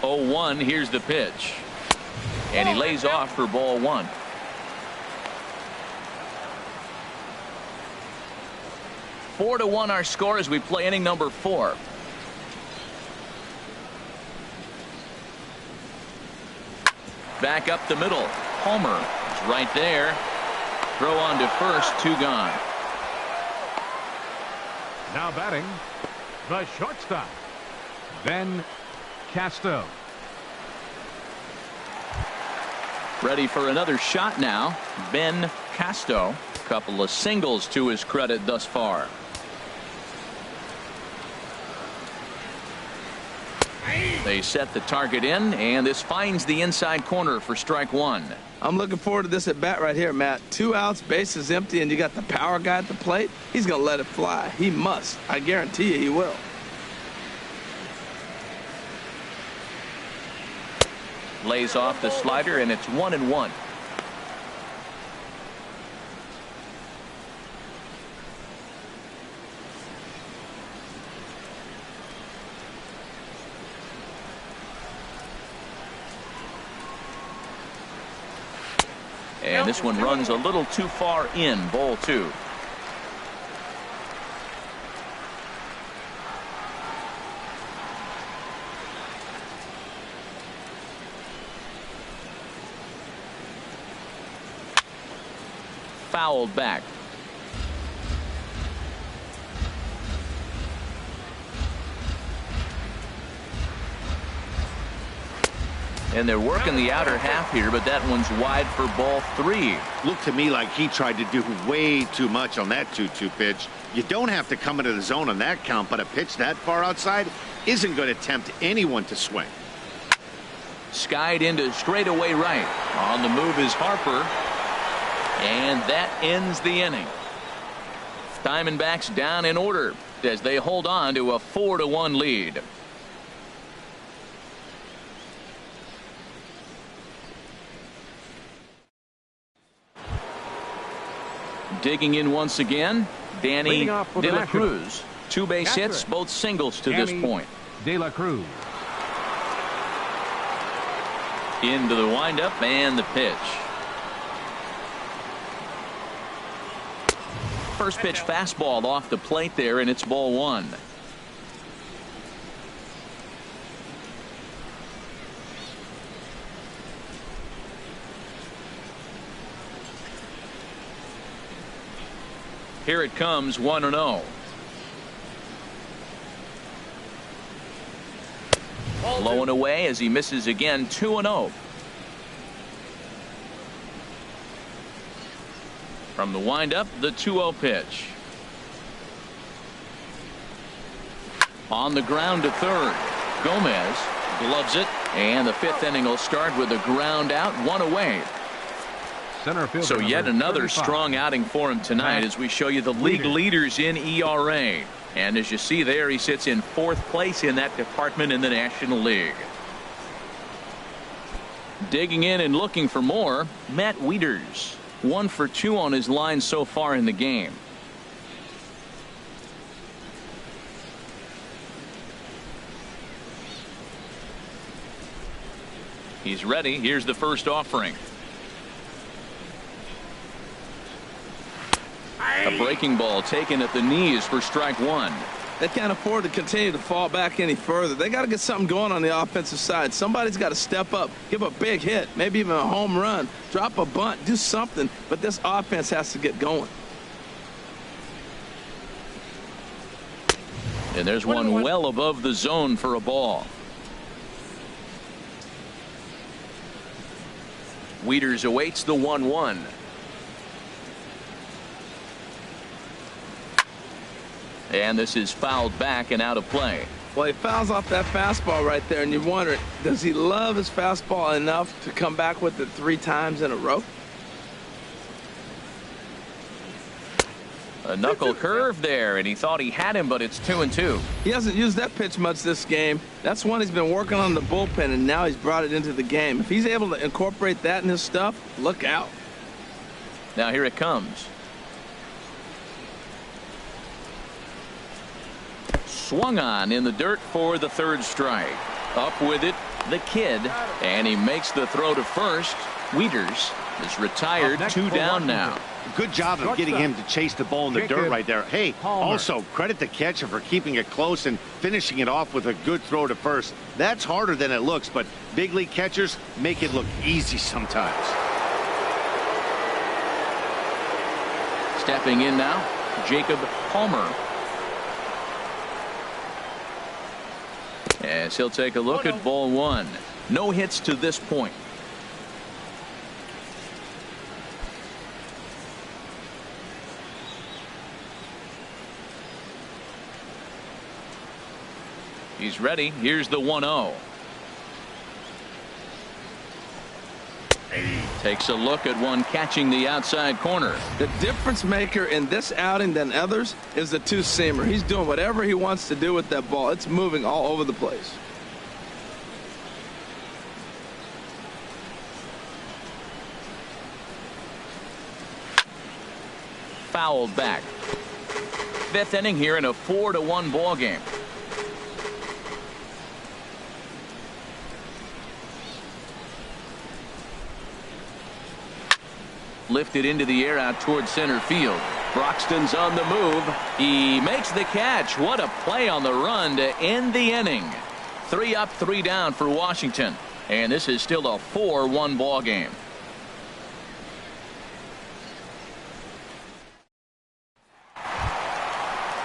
Oh, 1. Here's the pitch, and he lays off for ball 1. Four to 1 our score as we play inning number 4. Back up the middle. Homer is right there. Throw on to first. 2 gone. Now batting, the shortstop, Ben Casto. Ready for another shot now. Ben Casto. Couple of singles to his credit thus far. They set the target in, and this finds the inside corner for strike 1. I'm looking forward to this at bat right here, Matt. 2 outs, bases empty, and you got the power guy at the plate. He's going to let it fly. He must. I guarantee you he will. Lays off the slider, and it's 1-1. And this one runs a little too far in. Ball 2. Fouled back. And they're working the outer half here, but that one's wide for ball 3. Looked to me like he tried to do way too much on that 2-2 pitch. You don't have to come into the zone on that count, but a pitch that far outside isn't going to tempt anyone to swing. Skied into straightaway right. On the move is Harper. And that ends the inning. Diamondbacks down in order as they hold on to a 4-1 lead. Digging in once again, Danny De La Cruz. 2 base hits, both singles to this point. De La Cruz. Into the windup and the pitch. First pitch fastball off the plate there, and it's ball 1. Here it comes, 1-0. Low and away as he misses again, 2-0. From the windup, the 2-0 pitch. On the ground to third. Gomez gloves it, and the 5th inning will start with a ground out, 1 away. Center fielder So yet another 35. strong outing for him tonight as we show you the league leaders in ERA. And as you see there, he sits in 4th place in that department in the National League. Digging in and looking for more, Matt Wieters. 1 for 2 on his line so far in the game. He's ready. Here's the first offering. A breaking ball taken at the knees for strike 1. They can't afford to continue to fall back any further. They got to get something going on the offensive side. Somebody's got to step up, give a big hit, maybe even a home run, drop a bunt, do something. But this offense has to get going. And there's one well above the zone for a ball. Wieters awaits the 1-1. And this is fouled back and out of play. Well, he fouls off that fastball right there, and you wonder, does he love his fastball enough to come back with it 3 times in a row? A knuckle curve there, and he thought he had him, but it's 2-2. He hasn't used that pitch much this game. That's one he's been working on the bullpen, and now he's brought it into the game. If he's able to incorporate that in his stuff, look out. Now here it comes. Swung on in the dirt for the 3rd strike. Up with it, the kid, and he makes the throw to first. Wieters is retired, 2 down now. Good job of getting him to chase the ball in the dirt right there. Hey, also credit the catcher for keeping it close and finishing it off with a good throw to first. That's harder than it looks, but big league catchers make it look easy sometimes. Stepping in now, Jacob Palmer. As he'll take a look at ball 1. No hits to this point. He's ready. Here's the 1-0. Takes a look at one catching the outside corner. The difference maker in this outing than others is the 2-seamer. He's doing whatever he wants to do with that ball. It's moving all over the place. Fouled back. 5th inning here in a 4-1 ball game. Lifted into the air out towards center field. Broxton's on the move. He makes the catch. What a play on the run to end the inning. 3 up, 3 down for Washington. And this is still a 4-1 ball game.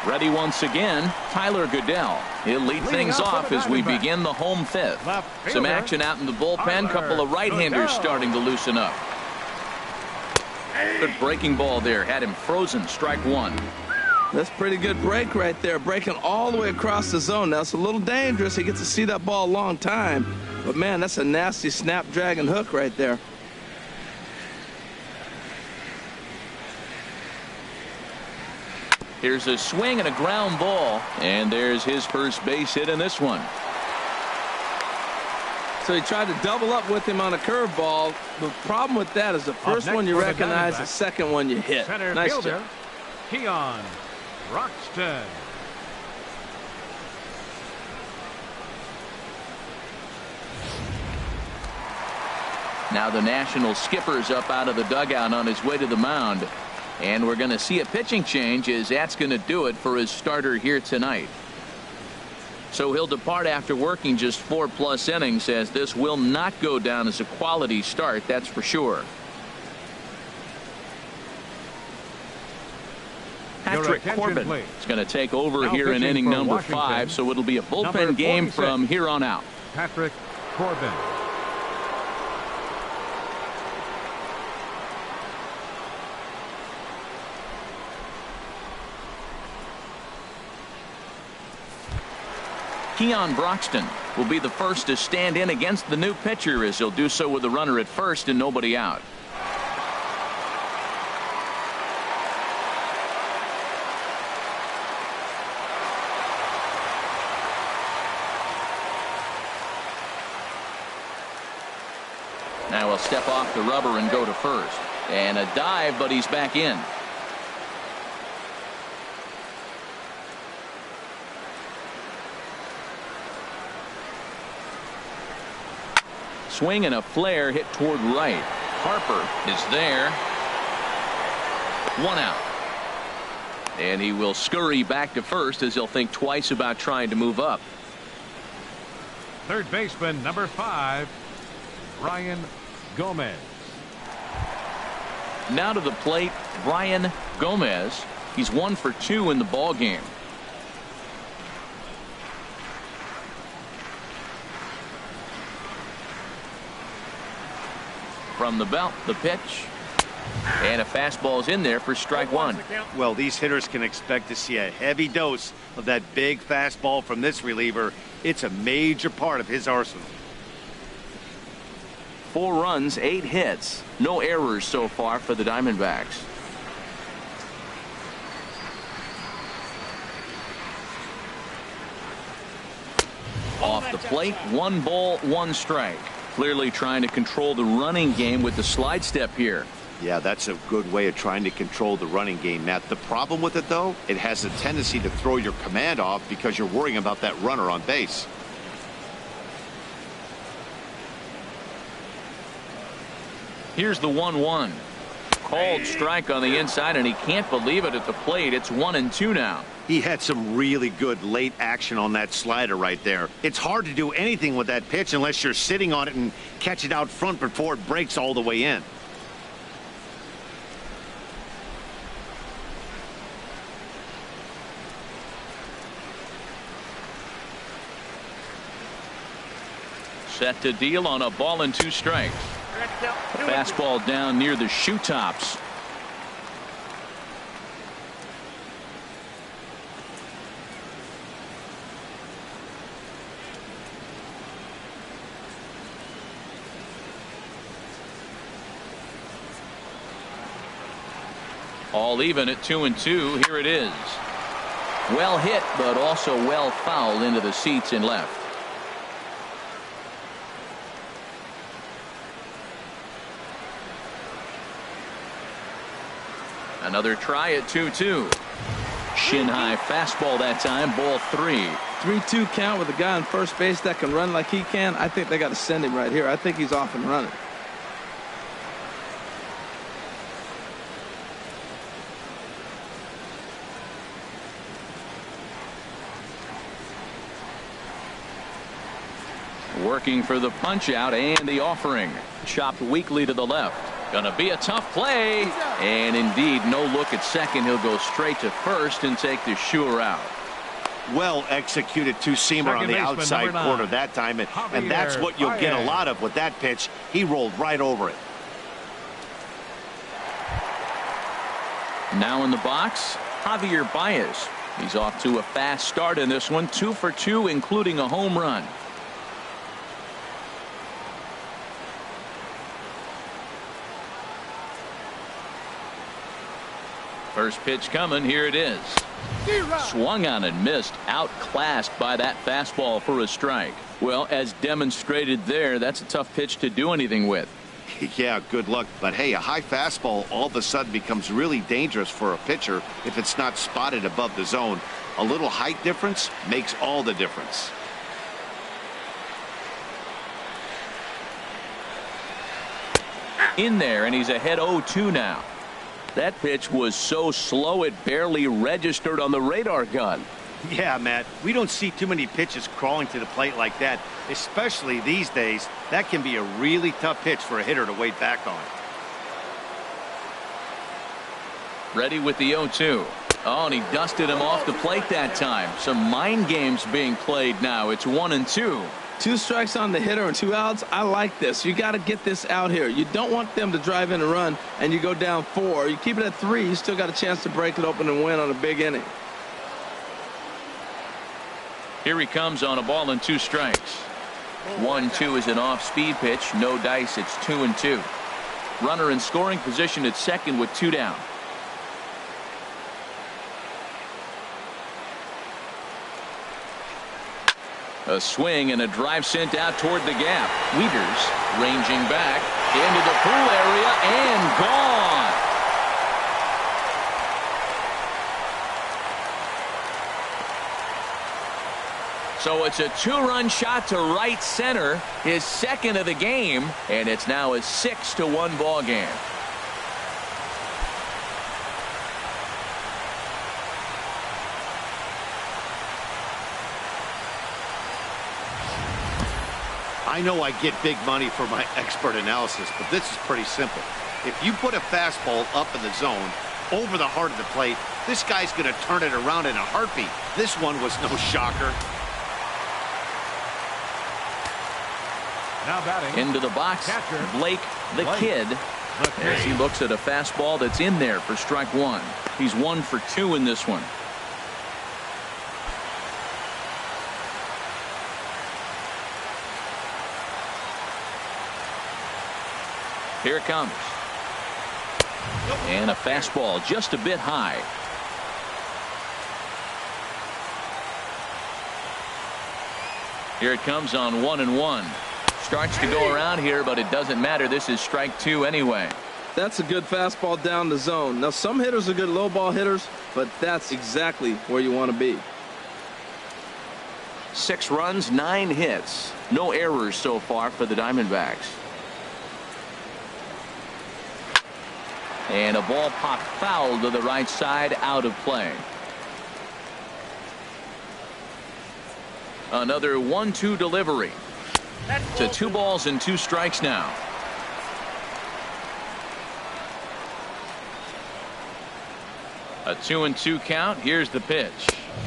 Ready once again, Tyler Goodell. He'll lead things off as we begin the home 5th. Some action out in the bullpen. Couple of right-handers starting to loosen up. Good breaking ball there. Had him frozen. Strike 1. That's pretty good break right there. Breaking all the way across the zone. Now, it's a little dangerous. He gets to see that ball a long time. But, man, that's a nasty snapdragon hook right there. Here's a swing and a ground ball, and there's his first base hit in this one. So he tried to double up with him on a curveball. The problem with that is the first one you recognize, the second one you hit. Center Nice fielder, job. Keon Broxton. Now the National skipper's up out of the dugout on his way to the mound. And we're going to see a pitching change, as that's going to do it for his starter here tonight. So he'll depart after working just 4+ innings, as this will not go down as a quality start, that's for sure. Patrick Corbin is going to take over now here in inning number Washington, 5, so it'll be a bullpen game from here on out. Patrick Corbin. Keon Broxton will be the first to stand in against the new pitcher, as he'll do so with a runner at first and nobody out. Now he'll step off the rubber and go to first. And a dive, but he's back in. Swing and a flare hit toward right. Harper is there. 1 out. And he will scurry back to first, as he'll think twice about trying to move up. Third baseman number 5, Brian Gomez. Now to the plate, Brian Gomez. He's 1 for 2 in the ball game. From the belt, the pitch, and a fastball's in there for strike 1. Well, these hitters can expect to see a heavy dose of that big fastball from this reliever. It's a major part of his arsenal. 4 runs, 8 hits, no errors so far for the Diamondbacks. Off the plate, 1 ball, 1 strike. Clearly trying to control the running game with the slide step here. Yeah, that's a good way of trying to control the running game, Matt. The problem with it, though, it has a tendency to throw your command off because you're worrying about that runner on base. Here's the 1-1. Called strike on the inside, and he can't believe it at the plate. It's 1-2 now. He had some really good late action on that slider right there. It's hard to do anything with that pitch unless you're sitting on it and catch it out front before it breaks all the way in. Set to deal on a ball and 2 strikes. A fastball down near the shoe tops. All even at 2-2. Here it is. Well hit, but also well fouled into the seats and left. Another try at 2-2. Shin high fastball that time, ball 3. 3-2 count with a guy on first base that can run like he can. I think they got to send him right here. I think he's off and running. Working for the punch out and the offering. Chopped weakly to the left. Gonna be a tough play. And indeed, no look at second. He'll go straight to first and take the sure out. Well executed two-seamer on the outside corner that time. And that's what you'll get a lot of with that pitch. He rolled right over it. Now in the box, Javier Baez. He's off to a fast start in this one. 2 for 2, including a home run. First pitch coming. Here it is. Swung on and missed. Outclassed by that fastball for a strike. Well, as demonstrated there, that's a tough pitch to do anything with. Yeah, good luck. But hey, a high fastball all of a sudden becomes really dangerous for a pitcher if it's not spotted above the zone. A little height difference makes all the difference. In there, and he's ahead 0-2 now. That pitch was so slow it barely registered on the radar gun. Yeah, Matt, we don't see too many pitches crawling to the plate like that, especially these days. That can be a really tough pitch for a hitter to wait back on. Ready with the 0-2. Oh, and he dusted him off the plate that time. Some mind games being played now. It's 1-2. 2 strikes on the hitter and 2 outs. I like this. You got to get this out here. You don't want them to drive in a run and you go down 4. You keep it at 3. You still got a chance to break it open and win on a big inning. Here he comes on a ball and 2 strikes. 1-2 is an off-speed pitch. No dice. It's 2-2. Runner in scoring position at second with 2 down. A swing and a drive sent out toward the gap. Wieters ranging back into the pool area and gone. So it's a 2-run shot to right center, his second of the game, and it's now a 6-1 ball game. I know I get big money for my expert analysis, but this is pretty simple. If you put a fastball up in the zone over the heart of the plate, this guy's going to turn it around in a heartbeat. This one was no shocker. Now batting. Into the box, Catcher, Blake the Kid, as he looks at a fastball that's in there for strike 1. He's 1 for 2 in this one. Here it comes. And a fastball just a bit high. Here it comes on 1-1. Starts to go around here, but it doesn't matter. This is strike 2 anyway. That's a good fastball down the zone. Now, some hitters are good low ball hitters, but that's exactly where you want to be. 6 runs, 9 hits. No errors so far for the Diamondbacks. And a ball popped foul to the right side, out of play. Another 1-2 delivery. To 2 balls and 2 strikes now. A 2-2 count. Here's the pitch.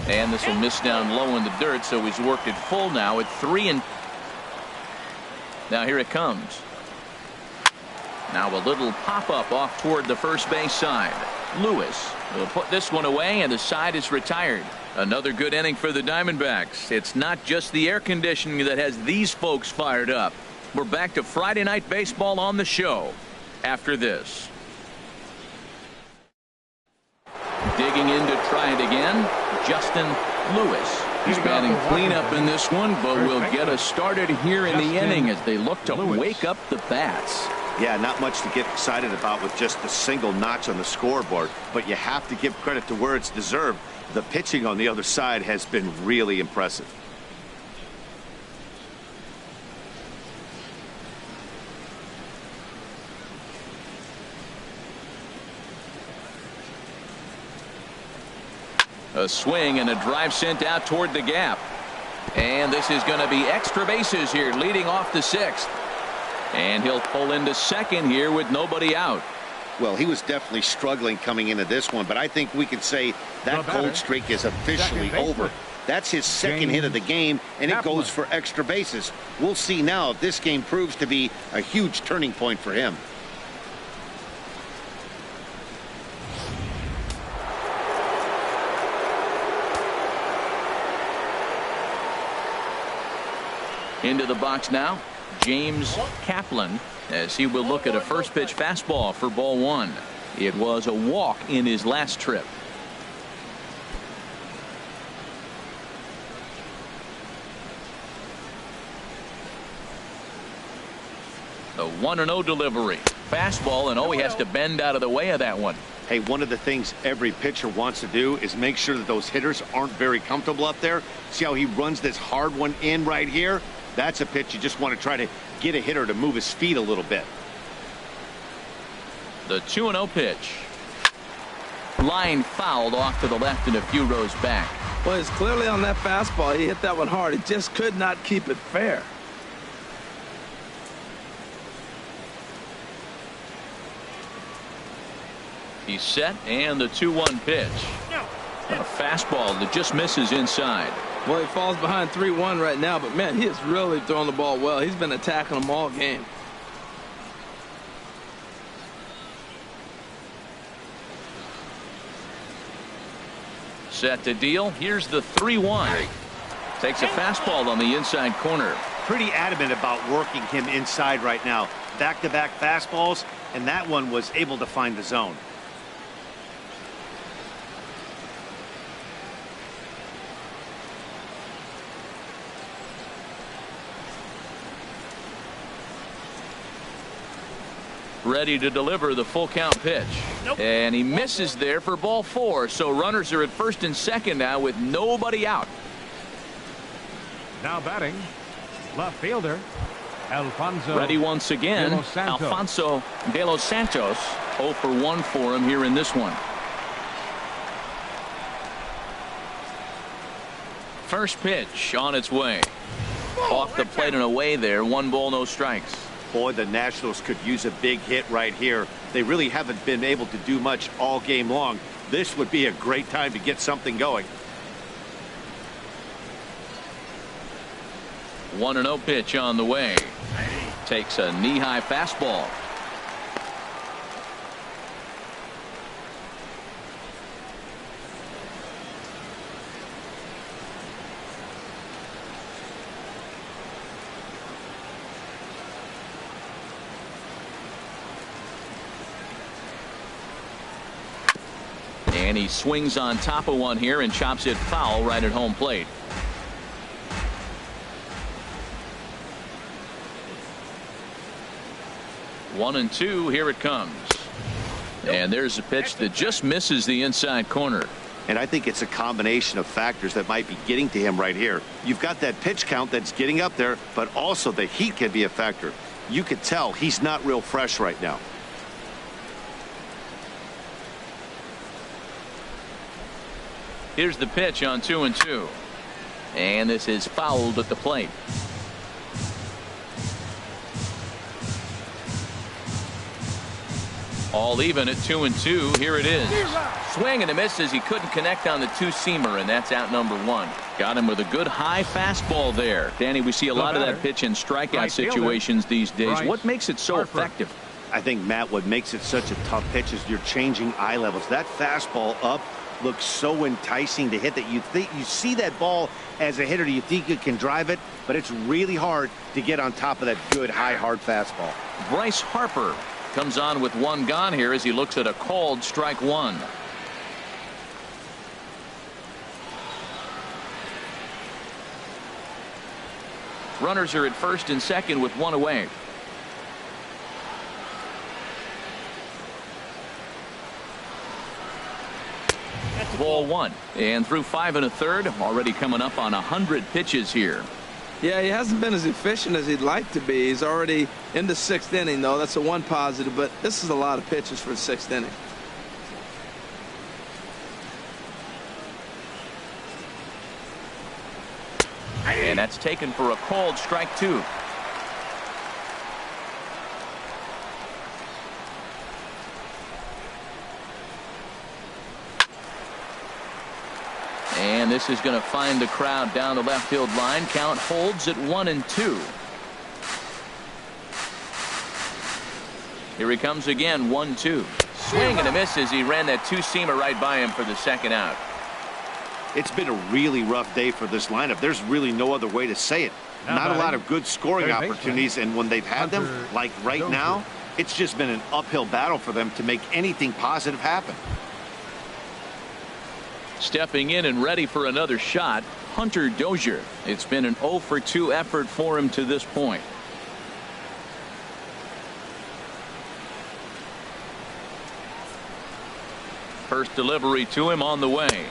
And this will miss down low in the dirt, so he's worked it full now at 3. Now here it comes. Now a little pop-up off toward the first base side. Lewis will put this one away, and the side is retired. Another good inning for the Diamondbacks. It's not just the air conditioning that has these folks fired up. We're back to Friday Night Baseball on the show after this. Digging in to try it again, Justin Lewis. He's batting cleanup in this one, but will get us started here in the inning as they look to wake up the bats. Yeah, not much to get excited about with just the single notch on the scoreboard, but you have to give credit to where it's deserved. The pitching on the other side has been really impressive. A swing and a drive sent out toward the gap. And this is going to be extra bases here, leading off the 6th. And he'll pull into second here with nobody out. Well, he was definitely struggling coming into this one, but I think we could say that cold streak is officially over. That's his second hit of the game, and it goes for extra bases. We'll see now if this game proves to be a huge turning point for him. Into the box now, James Kaplan, as he will look at a first pitch fastball for ball 1. It was a walk in his last trip. The 1-0 delivery. Fastball, and he has to bend out of the way of that one. Hey, one of the things every pitcher wants to do is make sure that those hitters aren't very comfortable up there. See how he runs this hard one in right here? That's a pitch you just want to try to get a hitter to move his feet a little bit. The 2-0 pitch. Line fouled off to the left and a few rows back. Well, it's clearly on that fastball. He hit that one hard. He just could not keep it fair. He's set, and the 2-1 pitch. A fastball that just misses inside. Well, he falls behind 3-1 right now, but man, he is really throwing the ball well. He's been attacking them all game. Set to deal. Here's the 3-1. Takes a fastball on the inside corner. Pretty adamant about working him inside right now. Back-to-back fastballs, and that one was able to find the zone. Ready to deliver the full count pitch. Nope. And he misses there for ball 4. So runners are at first and second now with nobody out. Now batting, left fielder, Alfonso. Ready once again, Alfonso de los Santos. 0 for 1 for him here in this one. First pitch on its way. Off the plate and away there. 1 ball, no strikes. Boy, the Nationals could use a big hit right here. They really haven't been able to do much all game long. This would be a great time to get something going. 1-0 pitch on the way. Takes a knee-high fastball. And he swings on top of one here and chops it foul right at home plate. One and two. Here it comes. And there's a pitch that just misses the inside corner. And I think it's a combination of factors that might be getting to him right here. You've got that pitch count that's getting up there, but also the heat can be a factor. You could tell he's not real fresh right now. Here's the pitch on 2-2. And this is fouled at the plate. All even at 2-2. Here it is. Swing and a miss as he couldn't connect on the two-seamer, and that's out number 1. Got him with a good high fastball there. Danny, we see a lot of that pitch in strikeout situations these days. What makes it so effective? I think, Matt, what makes it such a tough pitch is you're changing eye levels. That fastball up looks so enticing to hit that you see that ball as a hitter, you think you can drive it, but it's really hard to get on top of that good high hard fastball. Bryce Harper comes on with 1 gone here as he looks at a called strike 1. Runners are at first and second with 1 away. Ball 1. And through 5 1/3, already coming up on 100 pitches here. Yeah, he hasn't been as efficient as he'd like to be. He's already in the 6th inning, though. That's a 1 positive, but this is a lot of pitches for the 6th inning. And that's taken for a called strike 2. And this is going to find the crowd down the left field line. Count holds at 1-2. Here he comes again. 1-2. Swing and a miss as he ran that two-seamer right by him for the second out. It's been a really rough day for this lineup. There's really no other way to say it. Not a lot of good scoring opportunities, and when they've had them, like right now, It's just been an uphill battle for them to make anything positive happen. Stepping in and ready for another shot, Hunter Dozier. It's been an 0 for 2 effort for him to this point. First delivery to him on the way.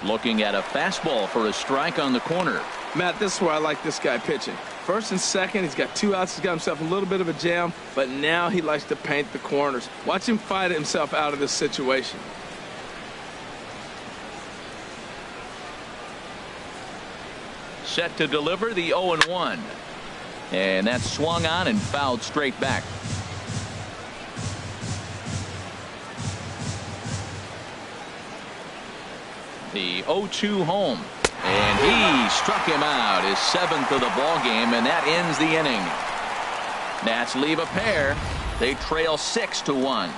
Looking at a fastball for a strike on the corner. Matt, this is where I like this guy pitching. First and second, he's got 2 outs. He's got himself a little bit of a jam, but now he likes to paint the corners. Watch him fight himself out of this situation. Set to deliver the 0-1. And that's swung on and fouled straight back. The 0-2 home. And he struck him out, his 7th of the ball game, and that ends the inning. Nats leave a pair. They trail 6-1.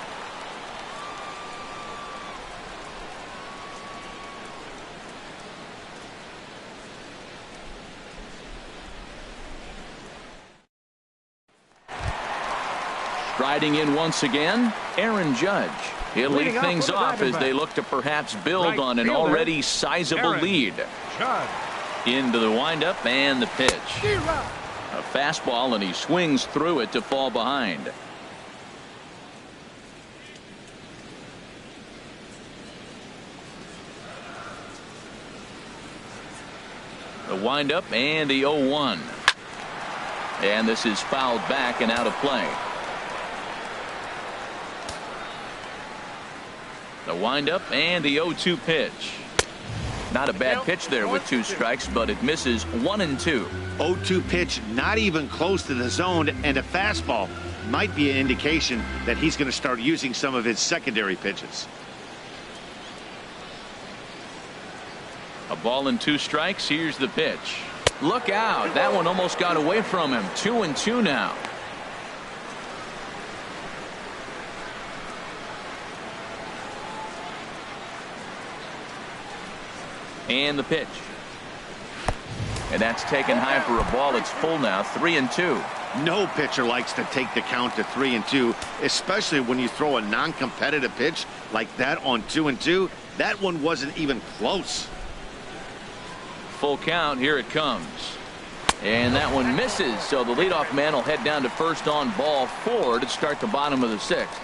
Striding in once again, Aaron Judge. He'll lead things off as they look to perhaps build on an already sizable lead. Into the windup and the pitch. A fastball, and he swings through it to fall behind. The windup and the 0-1. And this is fouled back and out of play. The windup and the 0-2 pitch. Not a bad pitch there with 2 strikes, but it misses 1 and 2. 0-2 pitch, not even close to the zone, and a fastball might be an indication that he's going to start using some of his secondary pitches. A ball and 2 strikes. Here's the pitch. Look out. That one almost got away from him. 2 and 2 now. And the pitch. And that's taken high for a ball. It's full now. 3 and 2. No pitcher likes to take the count to 3 and 2, especially when you throw a non-competitive pitch like that on 2 and 2. That one wasn't even close. Full count. Here it comes. And that one misses. So the leadoff man will head down to first on ball 4 to start the bottom of the 6th.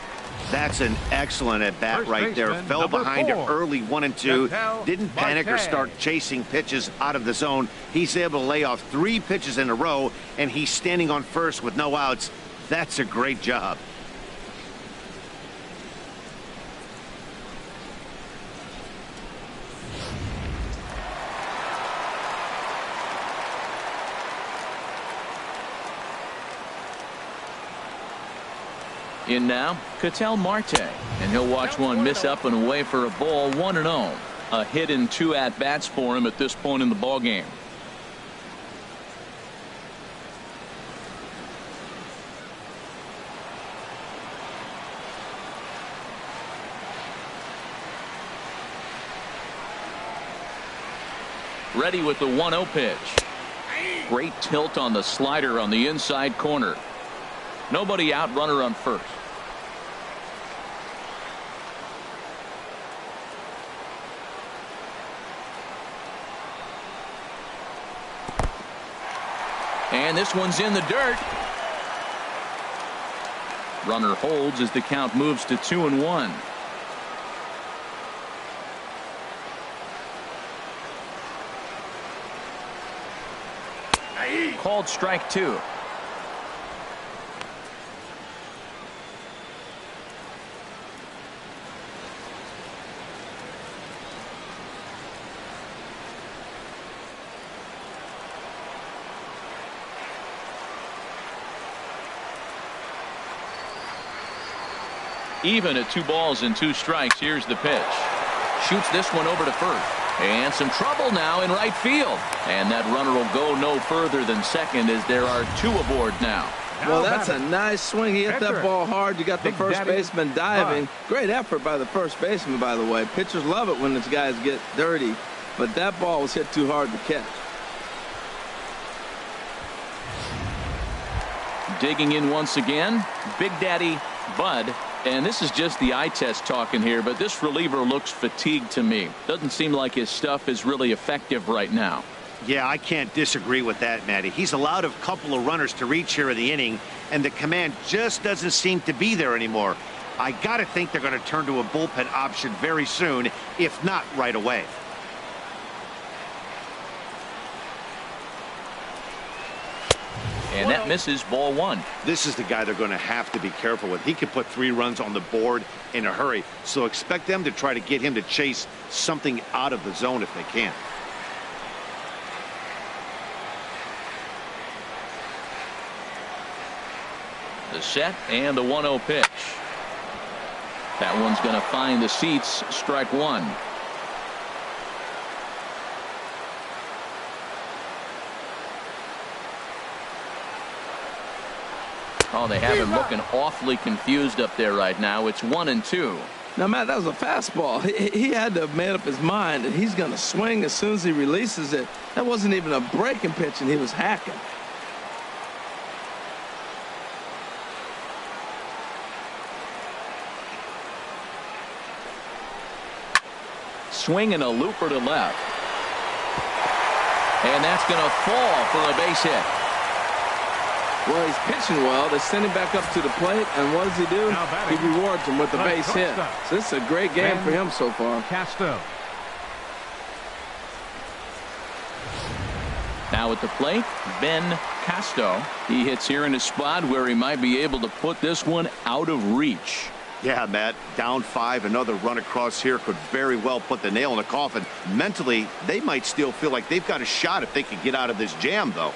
That's an excellent at-bat right there. Fell behind early 1 and 2. Didn't panic or start chasing pitches out of the zone. He's able to lay off 3 pitches in a row, and he's standing on first with no outs. That's a great job. In now, Ketel Marte, and he'll watch one miss up and away for a ball. 1-0. A hit in 2 at-bats for him at this point in the ball game. Ready with the 1-0 pitch. Great tilt on the slider on the inside corner. Nobody out, runner on first. And this one's in the dirt. Runner holds as the count moves to 2-1. Called strike 2. Even at 2 balls and 2 strikes. Here's the pitch. Shoots this one over to first. And some trouble now in right field. And that runner will go no further than second as there are 2 aboard now. Well, that's a nice swing. He hit that ball hard. You got the first baseman diving. Great effort by the first baseman, by the way. Pitchers love it when these guys get dirty. But that ball was hit too hard to catch. Digging in once again, Big Daddy Bud. And this is just the eye test talking here, but this reliever looks fatigued to me. Doesn't seem like his stuff is really effective right now. Yeah, I can't disagree with that, Matty. He's allowed a couple of runners to reach here in the inning, and the command just doesn't seem to be there anymore. I got to think they're going to turn to a bullpen option very soon, if not right away. And that misses, ball one. This is the guy they're going to have to be careful with. He could put 3 runs on the board in a hurry, so expect them to try to get him to chase something out of the zone if they can. The set and the 1-0 pitch. That one's going to find the seats. Strike one. Oh, they have him looking awfully confused up there right now. It's 1-2. Now, Matt, that was a fastball. He had to have made up his mind that he's going to swing as soon as he releases it. That wasn't even a breaking pitch, and he was hacking. Swing and a looper to left. And that's going to fall for a base hit. Well, he's pitching well. They send him back up to the plate, and what does he do? He rewards him with the base hit. So this is a great game for him so far. Castro. Now at the plate, Ben Casto. He hits here in a spot where he might be able to put this one out of reach. Yeah, Matt, down 5, another run across here could very well put the nail in the coffin. Mentally, they might still feel like they've got a shot if they can get out of this jam, though.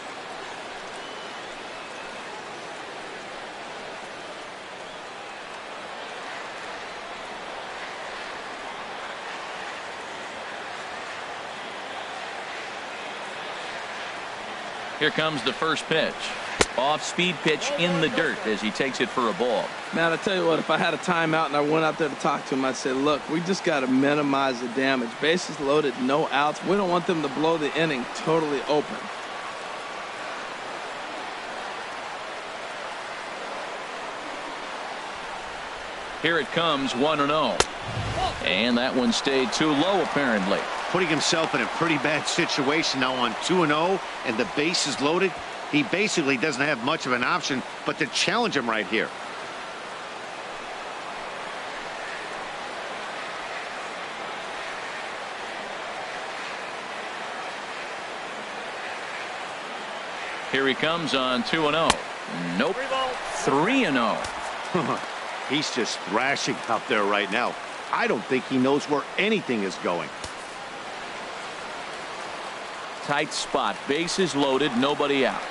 Here comes the first pitch. Off-speed pitch in the dirt as he takes it for a ball. Man, I tell you what, if I had a timeout and I went out there to talk to him, I'd say, look, we just got to minimize the damage. Bases loaded, no outs. We don't want them to blow the inning totally open. Here it comes, 1-0. And that one stayed too low, apparently. Putting himself in a pretty bad situation now on 2-0, and the base is loaded. He basically doesn't have much of an option but to challenge him right here. Here he comes on 2-0. Nope. 3-0. He's just thrashing out there right now. I don't think he knows where anything is going. Tight spot. Bases loaded. Nobody out.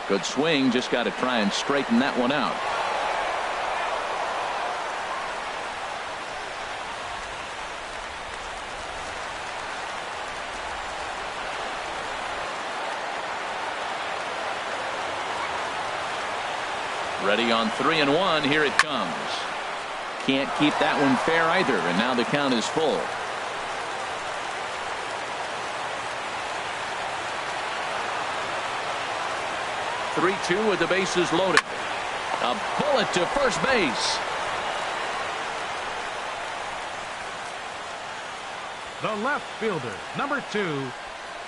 Good swing. Just got to try and straighten that one out. Ready on 3-1. Here it comes. Can't keep that one fair either, and now the count is full. (3-2) with the bases loaded. A bullet to first base. The left fielder, number 2,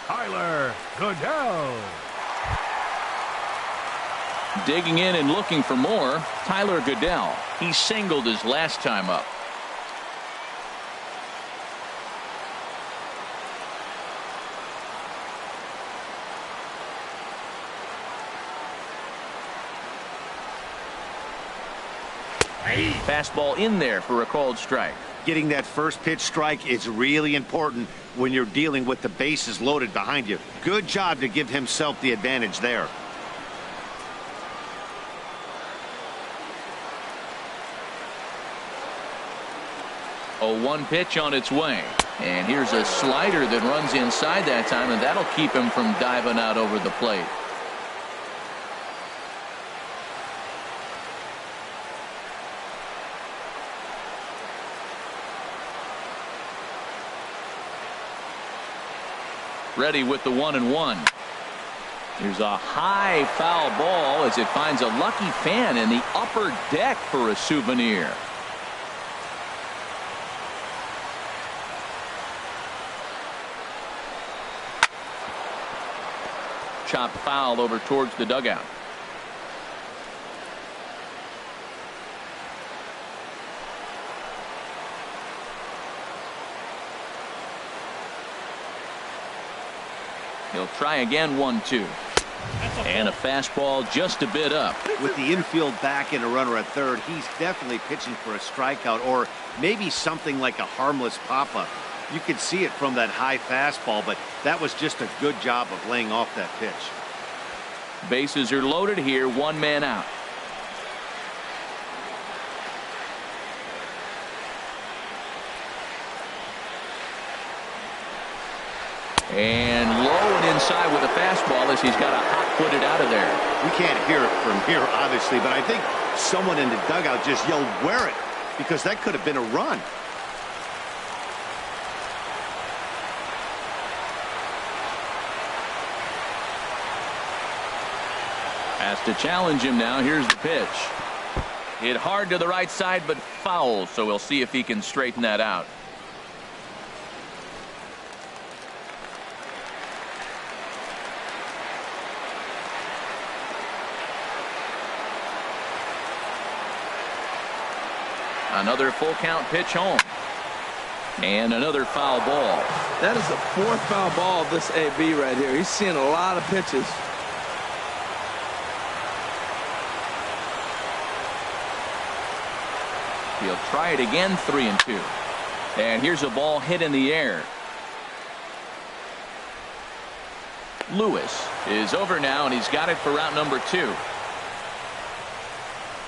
Tyler Goodell. Digging in and looking for more, Tyler Goodell. He singled his last time up. Fastball in there for a called strike. Getting that first pitch strike is really important when you're dealing with the bases loaded behind you. Good job to give himself the advantage there. 0-1 pitch on its way. And here's a slider that runs inside that time, and that'll keep him from diving out over the plate. Ready with the 1-1. Here's a high foul ball as it finds a lucky fan in the upper deck for a souvenir. Chopped foul over towards the dugout. He'll try again, 1-2. And a fastball just a bit up. With the infield back and a runner at third, he's definitely pitching for a strikeout or maybe something like a harmless pop-up. You could see it from that high fastball, but that was just a good job of laying off that pitch. Bases are loaded here, 1 man out. And low and inside with a fastball as he's got a hot-footed out of there. We can't hear it from here, obviously, but I think someone in the dugout just yelled, "Wear it," because that could have been a run. Has to challenge him now. Here's the pitch. Hit hard to the right side, but foul, so we'll see if he can straighten that out. Another full count pitch home. And another foul ball. That is the 4th foul ball of this AB right here. He's seeing a lot of pitches. He'll try it again, 3-2. And here's a ball hit in the air. Lewis is over now, and he's got it for route number 2.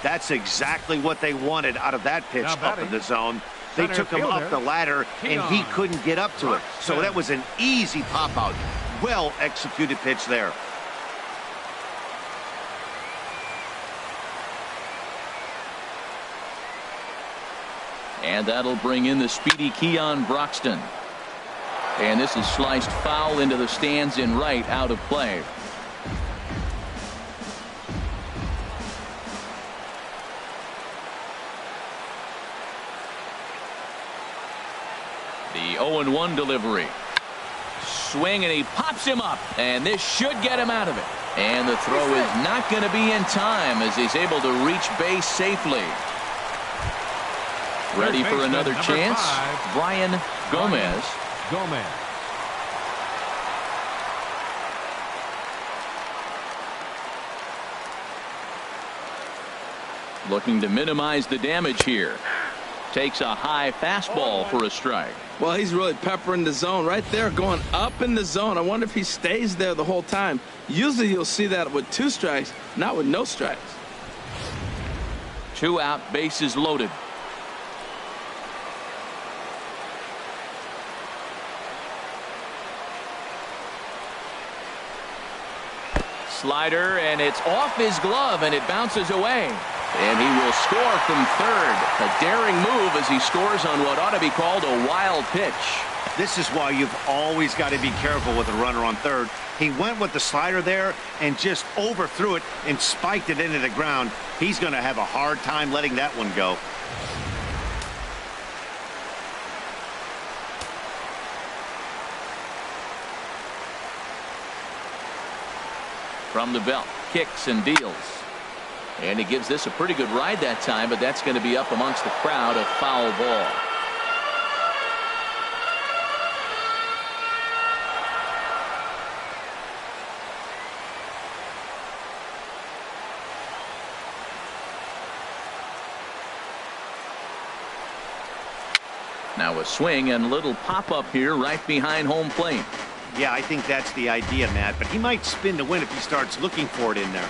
That's exactly what they wanted out of that pitch up in the zone. They took him up the ladder, and he couldn't get up to it. So that was an easy pop-out. Well executed pitch there. And that'll bring in the speedy Keon Broxton. And this is sliced foul into the stands in right, out of play. The 0-1 delivery. Swing, and he pops him up. And this should get him out of it. And the throw is not going to be in time as he's able to reach base safely. Ready for another chance. Brian Gomez. Looking to minimize the damage here. Takes a high fastball for a strike. Well, he's really peppering the zone right there, going up in the zone. I wonder if he stays there the whole time. Usually you'll see that with 2 strikes, not with no strikes. 2 out, bases loaded. Slider, and it's off his glove, and it bounces away. And he will score from third. A daring move as he scores on what ought to be called a wild pitch. This is why you've always got to be careful with a runner on third. He went with the slider there and just overthrew it and spiked it into the ground. He's going to have a hard time letting that one go. From the belt, kicks and deals. And he gives this a pretty good ride that time, but that's going to be up amongst the crowd, a foul ball. Now a swing and a little pop-up here right behind home plate. Yeah, I think that's the idea, Matt, but he might spin to win if he starts looking for it in there.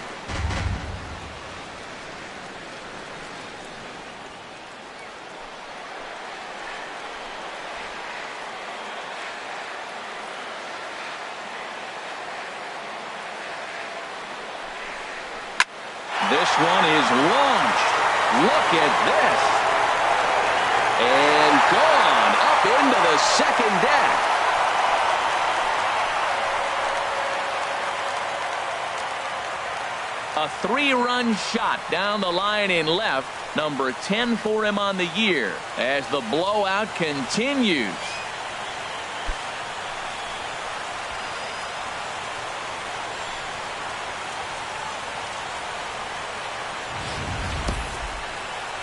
This one is launched. Look at this. And gone up into the second deck. A 3-run shot down the line in left. Number 10 for him on the year as the blowout continues.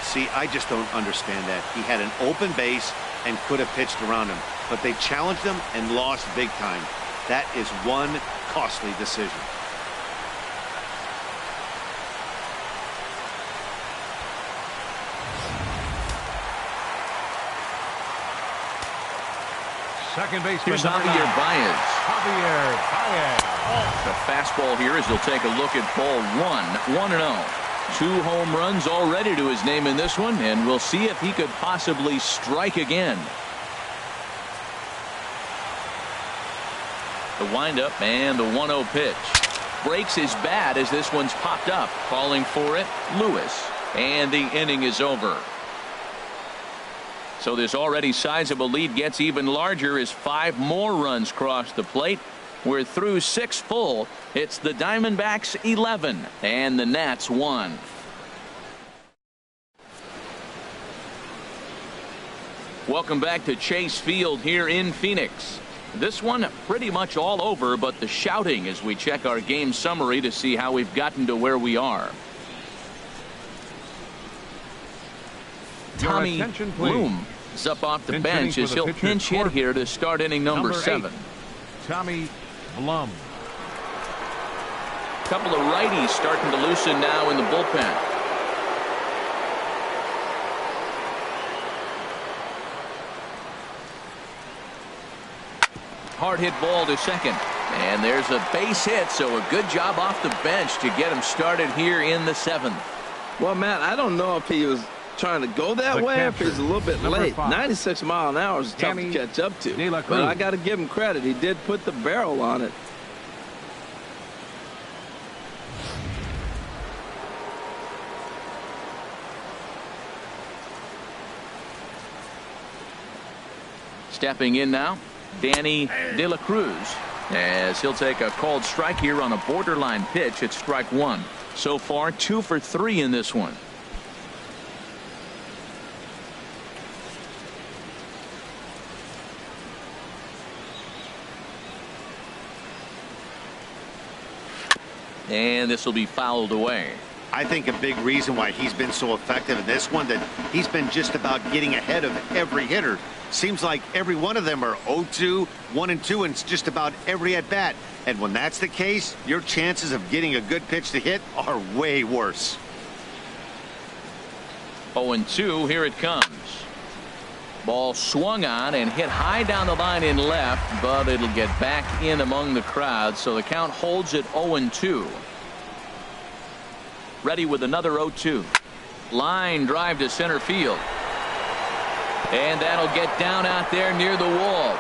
See, I just don't understand that. He had an open base and could have pitched around him, but they challenged him and lost big time. That is one costly decision. Second baseman. Here's Javier Baez. Javier Baez. The fastball here as he'll take a look at ball 1-0. 2 home runs already to his name in this one, and we'll see if he could possibly strike again. The windup and the 1-0 pitch. Breaks his bat as this one's popped up. Calling for it, Lewis. And the inning is over. So this already sizable lead gets even larger as 5 more runs cross the plate. We're through 6 full. It's the Diamondbacks 11 and the Nats 1. Welcome back to Chase Field here in Phoenix. This one pretty much all over, but the shouting as we check our game summary to see how we've gotten to where we are. Tommy Bloom is up off the bench as he'll pinch hit here to start inning number 7. Tommy Blum. Couple of righties starting to loosen now in the bullpen. Hard hit ball to second. And there's a base hit, so a good job off the bench to get him started here in the 7th. Well, Matt, I don't know if he was trying to go that way, if he's a little bit late. 96 mile an hour is tough to catch up to. But I got to give him credit. He did put the barrel on it. Stepping in now, Danny De La Cruz, as he'll take a called strike here on a borderline pitch at strike 1. So far 2 for 3 in this one. And this will be fouled away. I think a big reason why he's been so effective in this one, that he's been just about getting ahead of every hitter. Seems like every one of them are 0-2, 1-2, and it's just about every at bat. And when that's the case, your chances of getting a good pitch to hit are way worse. 0-2, here it comes. Ball swung on and hit high down the line in left, but it'll get back in among the crowd, so the count holds at 0-2. Ready with another 0-2. Line drive to center field. And that'll get down out there near the wall.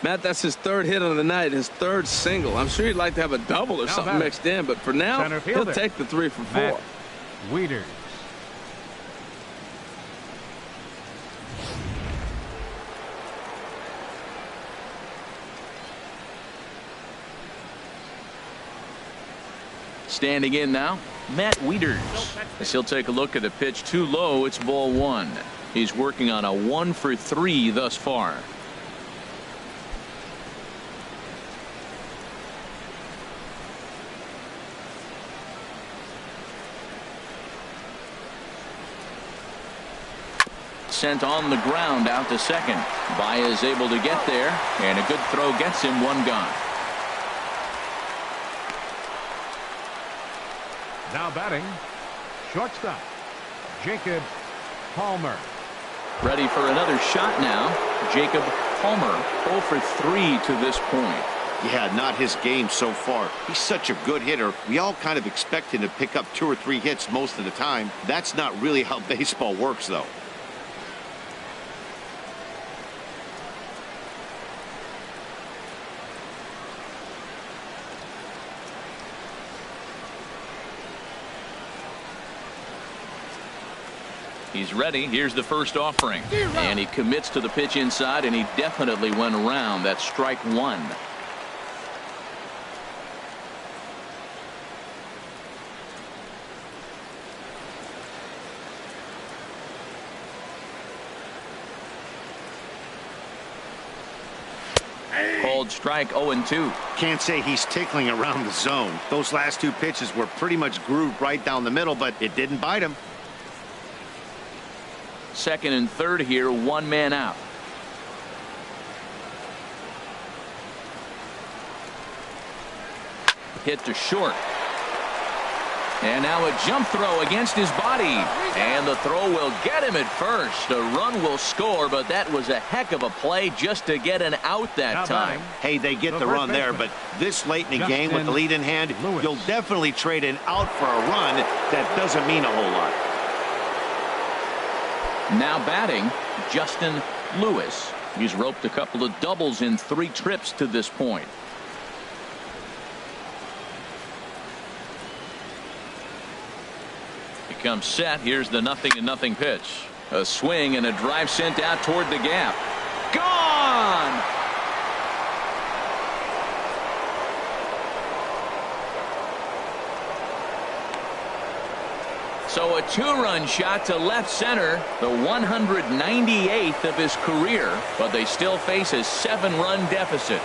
Matt, that's his 3rd hit of the night, his 3rd single. I'm sure he'd like to have a double or something mixed in, but for now, he'll take the 3 for 4. Weeders. Standing in now, Matt Wieters. As he'll take a look at the pitch too low, it's ball 1. He's working on a 1 for 3 thus far. Sent on the ground out to second. Baez able to get there, and a good throw gets him 1 gone. Now batting, shortstop, Jacob Palmer. Ready for another shot now. Jacob Palmer, 0 for 3 to this point. Yeah, not his game so far. He's such a good hitter. We all kind of expect him to pick up 2 or 3 hits most of the time. That's not really how baseball works, though. He's ready. Here's the first offering. And he commits to the pitch inside, and he definitely went around. That's strike 1. called strike 0-2. Can't say he's tickling around the zone. Those last two pitches were pretty much grooved right down the middle, but it didn't bite him. Second and third here, one man out. Hit to short. And now a jump throw against his body. And the throw will get him at first. A run will score, but that was a heck of a play just to get an out that time. Hey, they get the run there, but this late in the game with the lead in hand, you'll definitely trade an out for a run. That doesn't mean a whole lot. Now batting, Justin Lewis. He's roped a couple of doubles in 3 trips to this point. Comes set. Here's the 0-0 pitch. A swing and a drive sent out toward the gap. Gone! So a 2-run shot to left center, the 198th of his career, but they still face a 7-run deficit.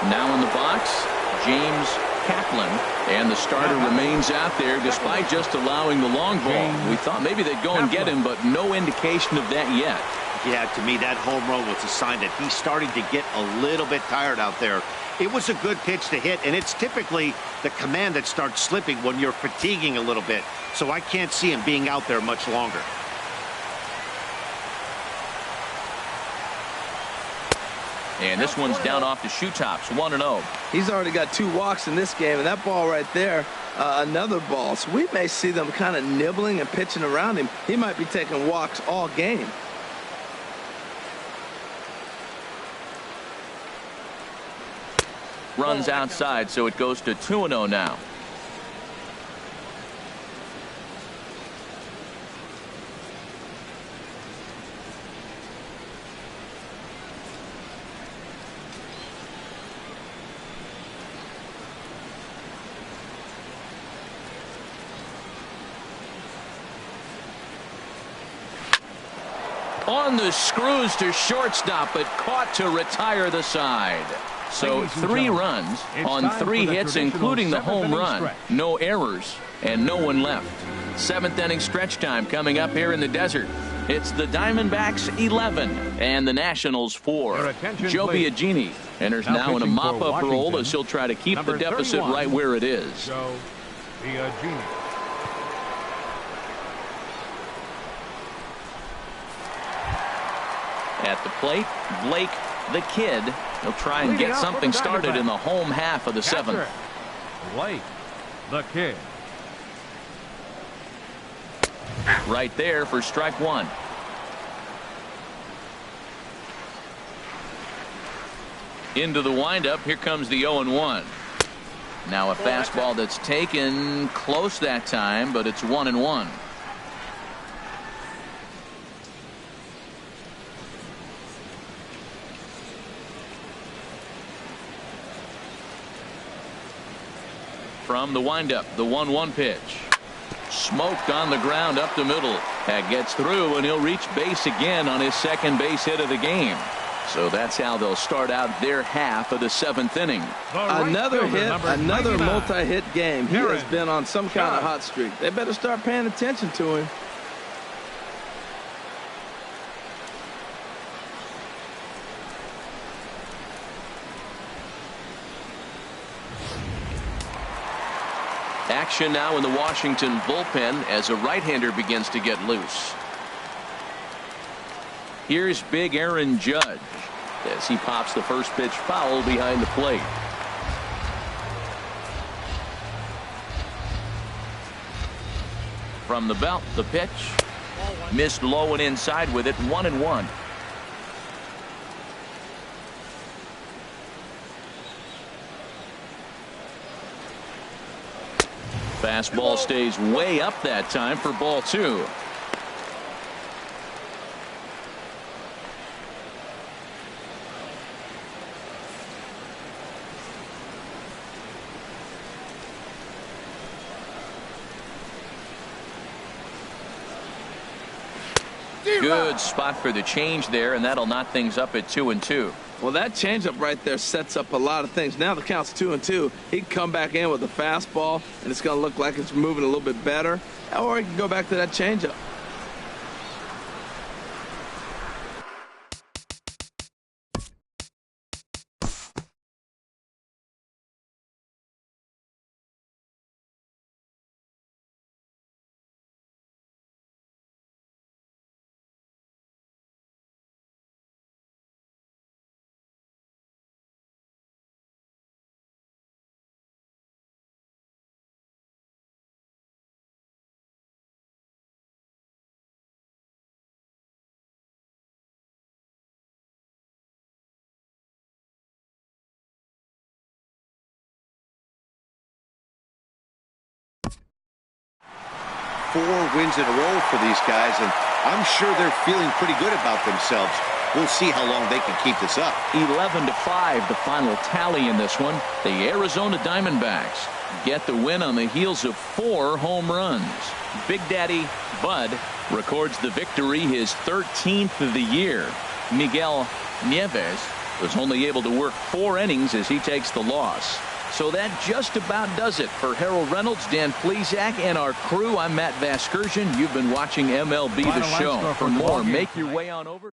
Now in the box, James Kaplan, and the starter remains out there despite just allowing the long ball. We thought maybe they'd go and get him, but no indication of that yet. Yeah, to me, that home run was a sign that he's starting to get a little bit tired out there. It was a good pitch to hit, and it's typically the command that starts slipping when you're fatiguing a little bit. So I can't see him being out there much longer. And this one's down off the shoe tops, 1-0. He's already got 2 walks in this game, and that ball right there, another ball. So we may see them kind of nibbling and pitching around him. He might be taking walks all game. Runs outside, so it goes to 2-0 now. On the screws to shortstop, but caught to retire the side. So 3 runs on 3 hits, including the home run. No errors and no one left. 7th inning stretch time coming up here in the desert. It's the Diamondbacks 11 and the Nationals 4. Joe Biagini enters now in a mop-up role as he'll try to keep the deficit right where it is. Joe Biagini. At the plate, Blake the Kid. He'll try and get something started in the home half of the 7th. Blake the Kid. Right there for strike 1. Into the windup. Here comes the 0-1. Now a fastball that's taken close that time, but it's 1-1. From the windup, the 1-1 pitch. Smoked on the ground up the middle. That gets through, and he'll reach base again on his 2nd base hit of the game. So that's how they'll start out their half of the 7th inning. Another hit, another multi-hit game. He has been on some kind of hot streak. They better start paying attention to him. Action now in the Washington bullpen as a right-hander begins to get loose. Here's big Aaron Judge as he pops the first pitch foul behind the plate. From the belt, the pitch. Missed low and inside with it, 1-1. Fastball stays way up that time for ball 2. Good spot for the change there, and that'll knock things up at 2-2. Well, that changeup right there sets up a lot of things. Now the count's 2-2. He can come back in with a fastball, and it's going to look like it's moving a little bit better. Or he can go back to that changeup. Four wins in a row for these guys, and I'm sure they're feeling pretty good about themselves. We'll see how long they can keep this up. 11-5, the final tally in this one. The Arizona Diamondbacks get the win on the heels of 4 home runs. Big Daddy Bud records the victory, his 13th of the year. Miguel Nieves was only able to work 4 innings as he takes the loss. So that just about does it for Harold Reynolds, Dan Plesac, and our crew. I'm Matt Vasgersian. You've been watching MLB The Show. For more, make your way on over.